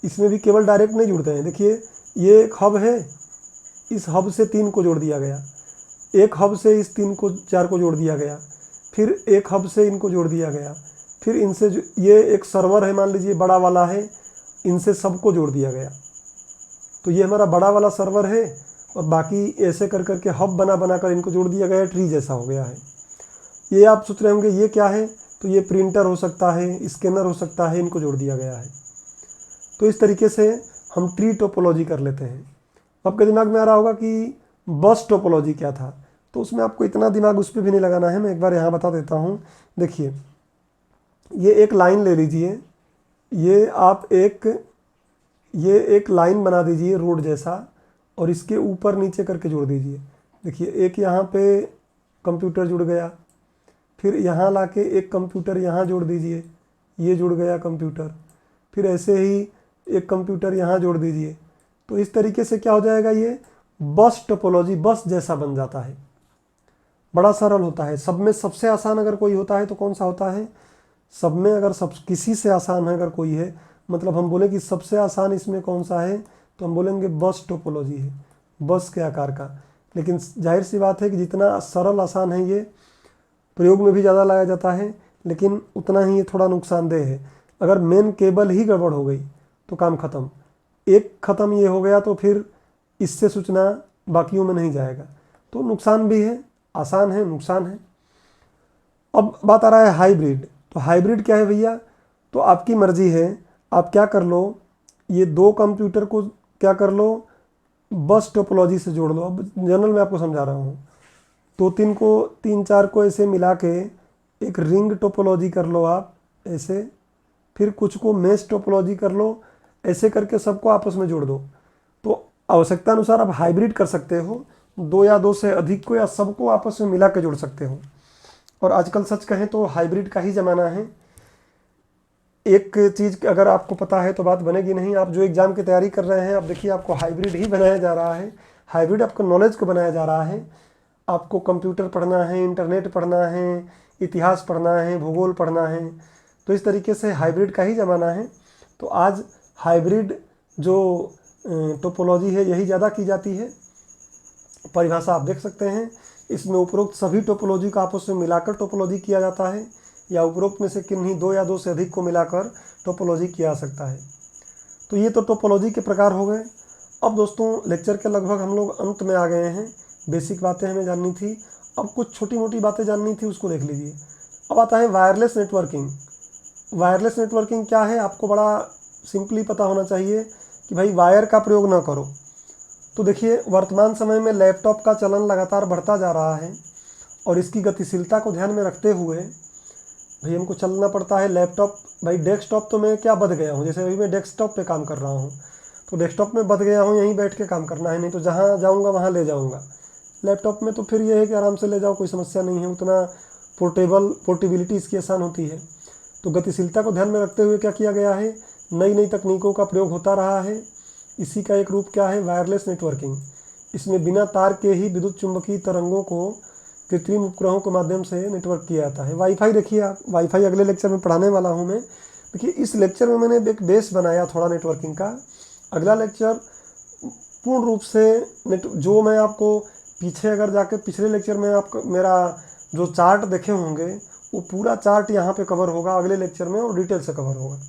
इसमें भी केवल डायरेक्ट नहीं जुड़ते हैं। देखिए ये एक हब है, इस हब से 3 को जोड़ दिया गया, एक हब से इस 4 को जोड़ दिया गया, फिर एक हब से इनको जोड़ दिया गया, फिर इनसे ये एक सर्वर है मान लीजिए बड़ा वाला है, इनसे सबको जोड़ दिया गया। तो ये हमारा बड़ा वाला सर्वर है और बाकी ऐसे कर करके हब बना बना कर इनको जोड़ दिया गया, ट्री जैसा हो गया है। ये आप सोच रहे होंगे ये क्या है, तो ये प्रिंटर हो सकता है, स्कैनर हो सकता है, इनको जोड़ दिया गया है। तो इस तरीके से हम ट्री टोपोलॉजी कर लेते हैं। आपके दिमाग में आ रहा होगा कि बस टोपोलॉजी क्या था, तो उसमें आपको इतना दिमाग उस पर भी नहीं लगाना है, मैं एक बार यहाँ बता देता हूँ। देखिए ये एक लाइन ले लीजिए, ये आप ये एक लाइन बना दीजिए रोड जैसा, और इसके ऊपर नीचे करके जोड़ दीजिए। देखिए एक यहाँ पे कंप्यूटर जुड़ गया, फिर यहाँ लाके एक कंप्यूटर यहाँ जोड़ दीजिए, ये जुड़ गया कंप्यूटर, फिर ऐसे ही एक कंप्यूटर यहाँ जोड़ दीजिए। तो इस तरीके से क्या हो जाएगा, ये बस टोपोलॉजी बस जैसा बन जाता है। बड़ा सरल होता है। सब में सबसे आसान अगर कोई होता है तो कौन सा होता है, सब में अगर सब किसी से आसान है अगर कोई है, मतलब हम बोले कि सबसे आसान इसमें कौन सा है, तो हम बोलेंगे बस टोपोलॉजी है, बस के आकार का। लेकिन जाहिर सी बात है कि जितना सरल आसान है ये प्रयोग में भी ज़्यादा लाया जाता है, लेकिन उतना ही ये थोड़ा नुकसानदेह है। अगर मेन केबल ही गड़बड़ हो गई तो काम ख़त्म, एक ख़त्म ये हो गया तो फिर इससे सूचना बाकियों में नहीं जाएगा। तो नुकसान भी है, आसान है, नुकसान है। अब बात आ रहा है हाइब्रिड। तो हाइब्रिड क्या है भैया, तो आपकी मर्जी है, आप क्या कर लो, ये 2 कंप्यूटर को क्या कर लो, बस टोपोलॉजी से जोड़ लो। अब जनरल में आपको समझा रहा हूँ, 2-3 को 3-4 को ऐसे मिला के एक रिंग टोपोलॉजी कर लो आप ऐसे, फिर कुछ को मेश टोपोलॉजी कर लो, ऐसे करके सबको आपस में जोड़ दो। तो आवश्यकता अनुसार आप हाइब्रिड कर सकते हो, दो या दो से अधिक को या सबको आपस में मिला के जोड़ सकते हो। और आजकल सच कहें तो हाइब्रिड का ही ज़माना है। एक चीज़ अगर आपको पता है तो बात बनेगी नहीं। आप जो एग्ज़ाम की तैयारी कर रहे हैं, आप देखिए आपको हाइब्रिड ही बनाया जा रहा है। हाइब्रिड आपको नॉलेज को बनाया जा रहा है। आपको कंप्यूटर पढ़ना है, इंटरनेट पढ़ना है, इतिहास पढ़ना है, भूगोल पढ़ना है, तो इस तरीके से हाइब्रिड का ही ज़माना है। तो आज हाइब्रिड जो टोपोलॉजी है यही ज़्यादा की जाती है। परिभाषा आप देख सकते हैं, इसमें उपरोक्त सभी टोपोलॉजी को आपस में मिलाकर टोपोलॉजी किया जाता है, या उपरोक्त में से किन्हीं दो या दो से अधिक को मिलाकर टोपोलॉजी किया जा सकता है। तो ये तो टोपोलॉजी के प्रकार हो गए। अब दोस्तों लेक्चर के लगभग हम लोग अंत में आ गए हैं। बेसिक बातें हमें जाननी थी, अब कुछ छोटी मोटी बातें जाननी थी, उसको देख लीजिए। अब आता है वायरलेस नेटवर्किंग। वायरलेस नेटवर्किंग क्या है, आपको बड़ा सिंपली पता होना चाहिए कि भाई वायर का प्रयोग ना करो। तो देखिए वर्तमान समय में लैपटॉप का चलन लगातार बढ़ता जा रहा है, और इसकी गतिशीलता को ध्यान में रखते हुए भाई हमको चलना पड़ता है। लैपटॉप भाई डेस्कटॉप तो मैं क्या बंध गया हूँ, जैसे अभी मैं डेस्कटॉप पे काम कर रहा हूँ, तो डेस्कटॉप में बंध गया हूँ, यहीं बैठ के काम करना है, नहीं तो जहाँ जाऊँगा वहाँ ले जाऊँगा। लैपटॉप में तो फिर ये है कि आराम से ले जाओ, कोई समस्या नहीं है, उतना पोर्टेबिलिटी इसकी आसान होती है। तो गतिशीलता को ध्यान में रखते हुए क्या किया गया है, नई नई तकनीकों का प्रयोग होता रहा है। इसी का एक रूप क्या है, वायरलेस नेटवर्किंग। इसमें बिना तार के ही विद्युत चुंबकीय तरंगों को कृत्रिम उपग्रहों के माध्यम से नेटवर्क किया जाता है। वाईफाई देखिए आप, वाईफाई अगले लेक्चर में पढ़ाने वाला हूँ मैं। देखिए इस लेक्चर में मैंने एक बेस बनाया थोड़ा नेटवर्किंग का। अगला लेक्चर पूर्ण रूप से जो मैं आपको पीछे अगर जाके पिछले लेक्चर में आपको मेरा जो चार्ट देखे होंगे वो पूरा चार्ट यहाँ पे कवर होगा अगले लेक्चर में, और डिटेल से कवर होगा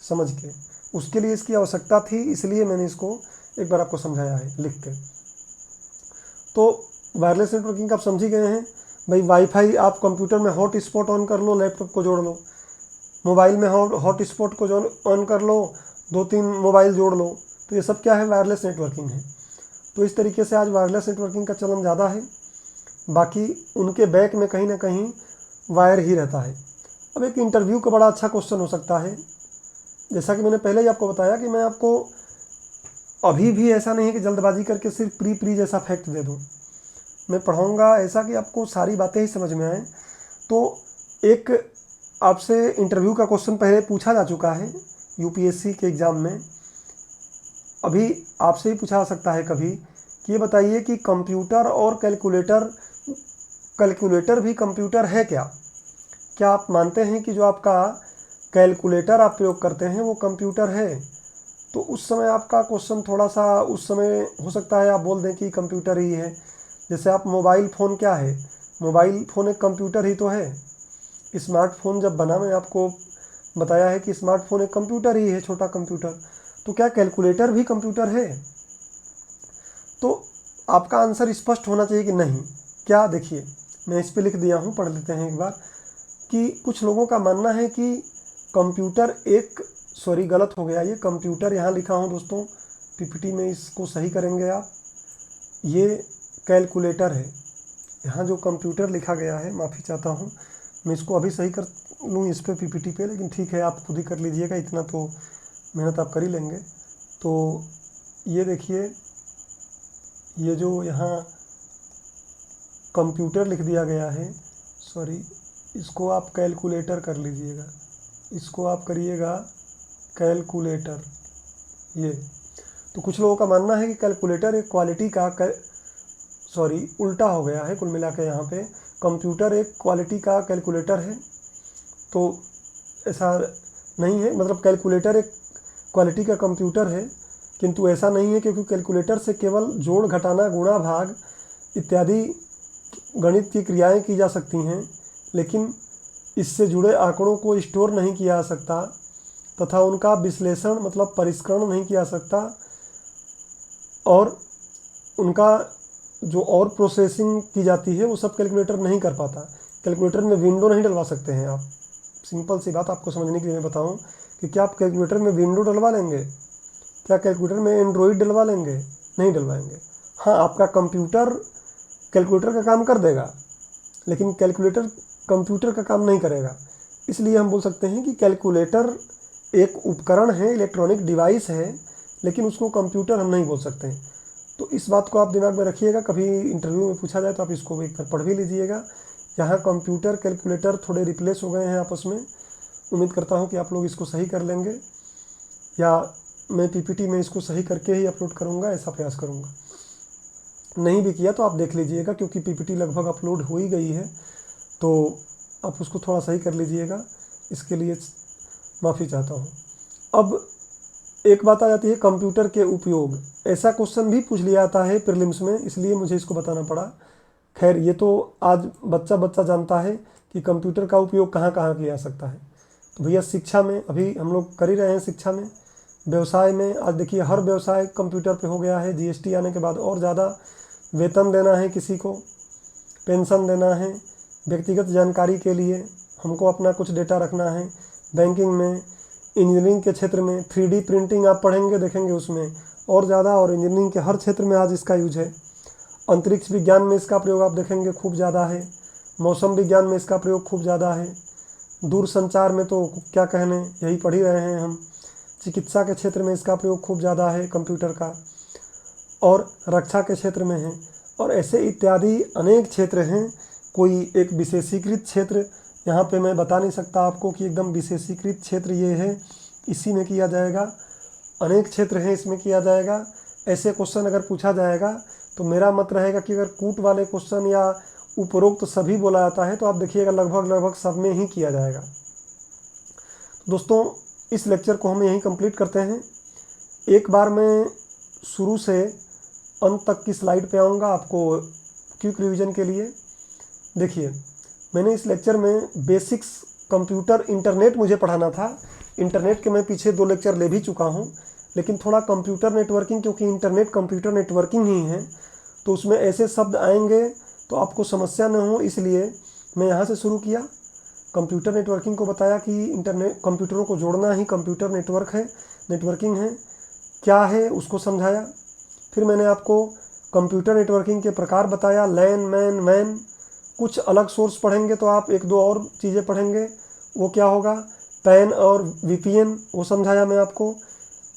समझ के। उसके लिए इसकी आवश्यकता थी, इसलिए मैंने इसको एक बार आपको समझाया है लिख के। तो वायरलेस नेटवर्किंग आप समझ ही गए हैं। भाई वाईफाई आप कंप्यूटर में हॉट स्पॉट ऑन कर लो, लैपटॉप को जोड़ लो, मोबाइल में हॉट स्पॉट को जो ऑन कर लो, 2-3 मोबाइल जोड़ लो, तो ये सब क्या है, वायरलेस नेटवर्किंग है। तो इस तरीके से आज वायरलेस नेटवर्किंग का चलन ज़्यादा है। बाकी उनके बैक में कहीं ना कहीं वायर ही रहता है। अब एक इंटरव्यू का बड़ा अच्छा क्वेश्चन हो सकता है, जैसा कि मैंने पहले ही आपको बताया कि मैं आपको अभी भी ऐसा नहीं है कि जल्दबाजी करके सिर्फ प्री जैसा फैक्ट दे दूं। मैं पढ़ाऊंगा ऐसा कि आपको सारी बातें ही समझ में आए। तो एक आपसे इंटरव्यू का क्वेश्चन पहले पूछा जा चुका है यूपीएससी के एग्ज़ाम में, अभी आपसे ही पूछा जा सकता है कभी कि ये बताइए कि कंप्यूटर और कैलकुलेटर भी कंप्यूटर है क्या? क्या आप मानते हैं कि जो आपका कैलकुलेटर आप प्रयोग करते हैं वो कंप्यूटर है? तो उस समय आपका क्वेश्चन थोड़ा सा उस समय हो सकता है आप बोल दें कि कंप्यूटर ही है। जैसे आप मोबाइल फ़ोन क्या है, मोबाइल फ़ोन एक कंप्यूटर ही तो है। स्मार्टफोन जब बना, मैं आपको बताया है कि स्मार्टफोन एक कंप्यूटर ही है, छोटा कंप्यूटर। तो क्या कैलकुलेटर भी कंप्यूटर है? तो आपका आंसर स्पष्ट होना चाहिए कि नहीं। क्या, देखिए मैं इस पे लिख दिया हूँ, पढ़ लेते हैं एक बार। कि कुछ लोगों का मानना है कि कंप्यूटर एक, सॉरी गलत हो गया, ये कंप्यूटर यहाँ लिखा हूँ दोस्तों, पीपीटी में इसको सही करेंगे आप, ये कैलकुलेटर है। यहाँ जो कंप्यूटर लिखा गया है, माफ़ी चाहता हूँ, मैं इसको अभी सही कर लूँ इस पे पीपीटी पे, लेकिन ठीक है आप खुद ही कर लीजिएगा, इतना तो मेहनत आप कर ही लेंगे। तो ये देखिए, ये जो यहाँ कंप्यूटर लिख दिया गया है, सॉरी, इसको आप कैलकुलेटर कर लीजिएगा, इसको आप करिएगा कैलकुलेटर। ये तो कुछ लोगों का मानना है कि कैलकुलेटर एक क्वालिटी का सॉरी उल्टा हो गया है कुल मिला के, यहाँ पे कंप्यूटर एक क्वालिटी का कैलकुलेटर है। तो ऐसा नहीं है, मतलब कैलकुलेटर एक क्वालिटी का कंप्यूटर है, किंतु ऐसा नहीं है, क्योंकि कैलकुलेटर से केवल जोड़, घटाना, गुणा, भाग इत्यादि गणित की क्रियाएं की जा सकती हैं, लेकिन इससे जुड़े आंकड़ों को स्टोर नहीं किया जा सकता तथा उनका विश्लेषण मतलब परिष्करण नहीं किया जा सकता, और उनका जो और प्रोसेसिंग की जाती है वो सब कैलकुलेटर नहीं कर पाता। कैलकुलेटर में विंडो नहीं डलवा सकते हैं आप। सिंपल सी बात आपको समझने के लिए मैं बताऊं कि क्या आप कैलकुलेटर में विंडो डलवा लेंगे? क्या कैलकुलेटर में एंड्रॉइड डलवा लेंगे? नहीं डलवाएंगे। हाँ, आपका कंप्यूटर कैलकुलेटर का काम कर देगा, लेकिन कैलकुलेटर कंप्यूटर का काम नहीं करेगा। इसलिए हम बोल सकते हैं कि कैलकुलेटर एक उपकरण है, इलेक्ट्रॉनिक डिवाइस है, लेकिन उसको कंप्यूटर हम नहीं बोल सकते हैं। तो इस बात को आप दिमाग में रखिएगा, कभी इंटरव्यू में पूछा जाए तो आप इसको एक बार पढ़ भी लीजिएगा। यहाँ कंप्यूटर कैलकुलेटर थोड़े रिप्लेस हो गए हैं आपस में। उम्मीद करता हूँ कि आप लोग इसको सही कर लेंगे, या मैं पीपीटी में इसको सही करके ही अपलोड करूँगा, ऐसा प्रयास करूँगा। नहीं भी किया तो आप देख लीजिएगा, क्योंकि पीपीटी लगभग अपलोड हो ही गई है, तो आप उसको थोड़ा सही कर लीजिएगा। इसके लिए माफ़ी चाहता हूँ। अब एक बात आ जाती है कंप्यूटर के उपयोग। ऐसा क्वेश्चन भी पूछ लिया जाता है प्रीलिम्स में, इसलिए मुझे इसको बताना पड़ा। खैर, ये तो आज बच्चा जानता है कि कंप्यूटर का उपयोग कहाँ कहाँ किया जा सकता है। तो भैया शिक्षा में अभी हम लोग कर ही रहे हैं, शिक्षा में, व्यवसाय में। आज देखिए हर व्यवसाय कंप्यूटर पे हो गया है। जीएसटी आने के बाद और ज़्यादा, वेतन देना है किसी को, पेंशन देना है, व्यक्तिगत जानकारी के लिए हमको अपना कुछ डेटा रखना है, बैंकिंग में, इंजीनियरिंग के क्षेत्र में 3D प्रिंटिंग आप पढ़ेंगे देखेंगे उसमें और ज़्यादा, और इंजीनियरिंग के हर क्षेत्र में आज इसका यूज है। अंतरिक्ष विज्ञान में इसका प्रयोग आप देखेंगे खूब ज़्यादा है। मौसम विज्ञान में इसका प्रयोग खूब ज़्यादा है। दूरसंचार में तो क्या कहने, यही पढ़ ही रहे हैं हम। चिकित्सा के क्षेत्र में इसका प्रयोग खूब ज़्यादा है कंप्यूटर का, और रक्षा के क्षेत्र में है, और ऐसे इत्यादि अनेक क्षेत्र हैं। कोई एक विशेषीकृत क्षेत्र यहाँ पे मैं बता नहीं सकता आपको कि एकदम विशेषीकृत क्षेत्र ये है, इसी में किया जाएगा। अनेक क्षेत्र हैं, इसमें किया जाएगा। ऐसे क्वेश्चन अगर पूछा जाएगा तो मेरा मत रहेगा कि अगर कूट वाले क्वेश्चन या उपरोक्त सभी बोला जाता है तो आप देखिएगा लगभग सब में ही किया जाएगा। दोस्तों, इस लेक्चर को हम यहीं कंप्लीट करते हैं। एक बार मैं शुरू से अंत तक की स्लाइड पे आऊँगा आपको क्विक रिवीजन के लिए। देखिए, मैंने इस लेक्चर में बेसिक्स कंप्यूटर, इंटरनेट मुझे पढ़ाना था। इंटरनेट के मैं पीछे 2 लेक्चर ले भी चुका हूँ, लेकिन थोड़ा कंप्यूटर नेटवर्किंग, क्योंकि इंटरनेट कंप्यूटर नेटवर्किंग ही है, तो उसमें ऐसे शब्द आएंगे तो आपको समस्या न हो, इसलिए मैं यहाँ से शुरू किया। कंप्यूटर नेटवर्किंग को बताया कि इंटरनेट, कंप्यूटरों को जोड़ना ही कंप्यूटर नेटवर्क है, नेटवर्किंग है, क्या है उसको समझाया। फिर मैंने आपको कंप्यूटर नेटवर्किंग के प्रकार बताया, लैन, मैन, वैन। कुछ अलग सोर्स पढ़ेंगे तो आप 1-2 और चीज़ें पढ़ेंगे, वो क्या होगा, पैन और वीपीएन, वो समझाया मैं आपको।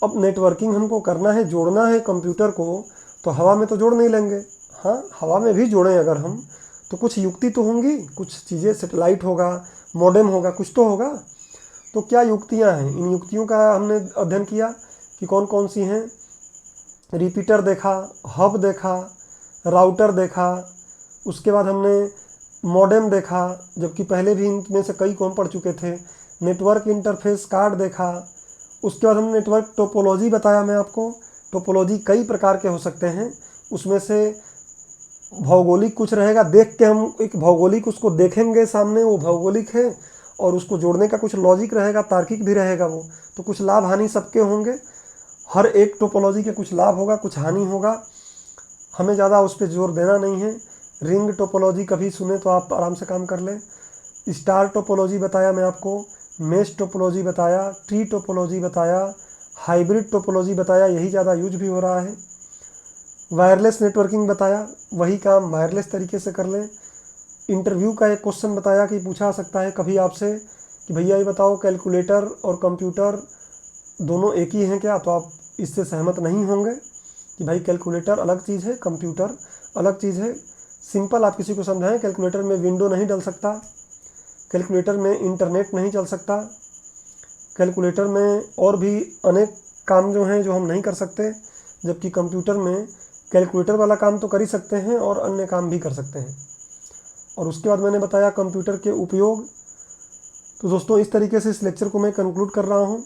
अब नेटवर्किंग हमको करना है, जोड़ना है कंप्यूटर को, तो हवा में तो जोड़ नहीं लेंगे। हाँ, हवा में भी जोड़ें अगर हम, तो कुछ युक्ति तो होंगी, कुछ चीज़ें, सैटेलाइट होगा, मॉडेम होगा, कुछ तो होगा। तो क्या युक्तियाँ हैं, इन युक्तियों का हमने अध्ययन किया कि कौन कौन सी हैं। रिपीटर देखा, हब देखा, राउटर देखा, उसके बाद हमने मॉडेम देखा, जबकि पहले भी इनमें से कई को हम पढ़ चुके थे। नेटवर्क इंटरफेस कार्ड देखा। उसके बाद हमने नेटवर्क टोपोलॉजी बताया मैं आपको। टोपोलॉजी कई प्रकार के हो सकते हैं, उसमें से भौगोलिक कुछ रहेगा, देख के हम एक भौगोलिक उसको देखेंगे सामने, वो भौगोलिक है, और उसको जोड़ने का कुछ लॉजिक रहेगा, तार्किक भी रहेगा वो। तो कुछ लाभ हानि सबके होंगे, हर एक टोपोलॉजी के कुछ लाभ होगा, कुछ हानि होगा, हमें ज़्यादा उस पर जोर देना नहीं है। रिंग टोपोलॉजी कभी सुने तो आप आराम से काम कर लें। स्टार टोपोलॉजी बताया मैं आपको, मेश टोपोलॉजी बताया, ट्री टोपोलॉजी बताया, हाइब्रिड टोपोलॉजी बताया, यही ज़्यादा यूज भी हो रहा है। वायरलेस नेटवर्किंग बताया, वही काम वायरलेस तरीके से कर लें। इंटरव्यू का एक क्वेश्चन बताया कि पूछा जा सकता है कभी आपसे कि भैया ये बताओ कैलकुलेटर और कंप्यूटर दोनों एक ही हैं क्या, तो आप इससे सहमत नहीं होंगे कि भाई कैलकुलेटर अलग चीज़ है, कंप्यूटर अलग चीज़ है। सिंपल आप किसी को समझाएं, कैलकुलेटर में विंडो नहीं डल सकता, कैलकुलेटर में इंटरनेट नहीं चल सकता, कैलकुलेटर में और भी अनेक काम जो हैं जो हम नहीं कर सकते, जबकि कंप्यूटर में कैलकुलेटर वाला काम तो कर ही सकते हैं और अन्य काम भी कर सकते हैं। और उसके बाद मैंने बताया कंप्यूटर के उपयोग। तो दोस्तों, इस तरीके से इस लेक्चर को मैं कंक्लूड कर रहा हूँ।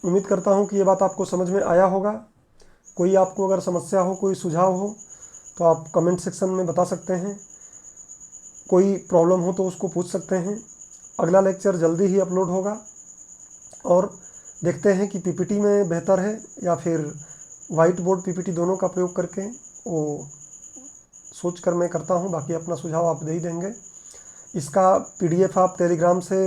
उम्मीद करता हूँ कि ये बात आपको समझ में आया होगा। कोई आपको अगर समस्या हो, कोई सुझाव हो, तो आप कमेंट सेक्शन में बता सकते हैं। कोई प्रॉब्लम हो तो उसको पूछ सकते हैं। अगला लेक्चर जल्दी ही अपलोड होगा, और देखते हैं कि पीपीटी में बेहतर है या फिर वाइट बोर्ड पीपीटी, दोनों का प्रयोग करके वो सोच कर मैं करता हूँ। बाकी अपना सुझाव आप दे ही देंगे। इसका पीडीएफ आप टेलीग्राम से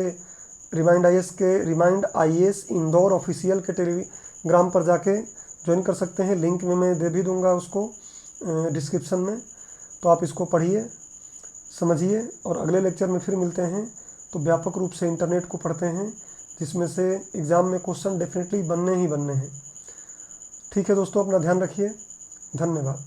रिमाइंड आईएएस इंदौर ऑफिशियल के टेलीग्राम पर जाके ज्वाइन कर सकते हैं। लिंक में मैं दे भी दूंगा उसको डिस्क्रिप्शन में। तो आप इसको पढ़िए, समझिए, और अगले लेक्चर में फिर मिलते हैं। तो व्यापक रूप से इंटरनेट को पढ़ते हैं, जिसमें से एग्ज़ाम में क्वेश्चन डेफिनेटली बनने ही बनने हैं। ठीक है दोस्तों, अपना ध्यान रखिए। धन्यवाद।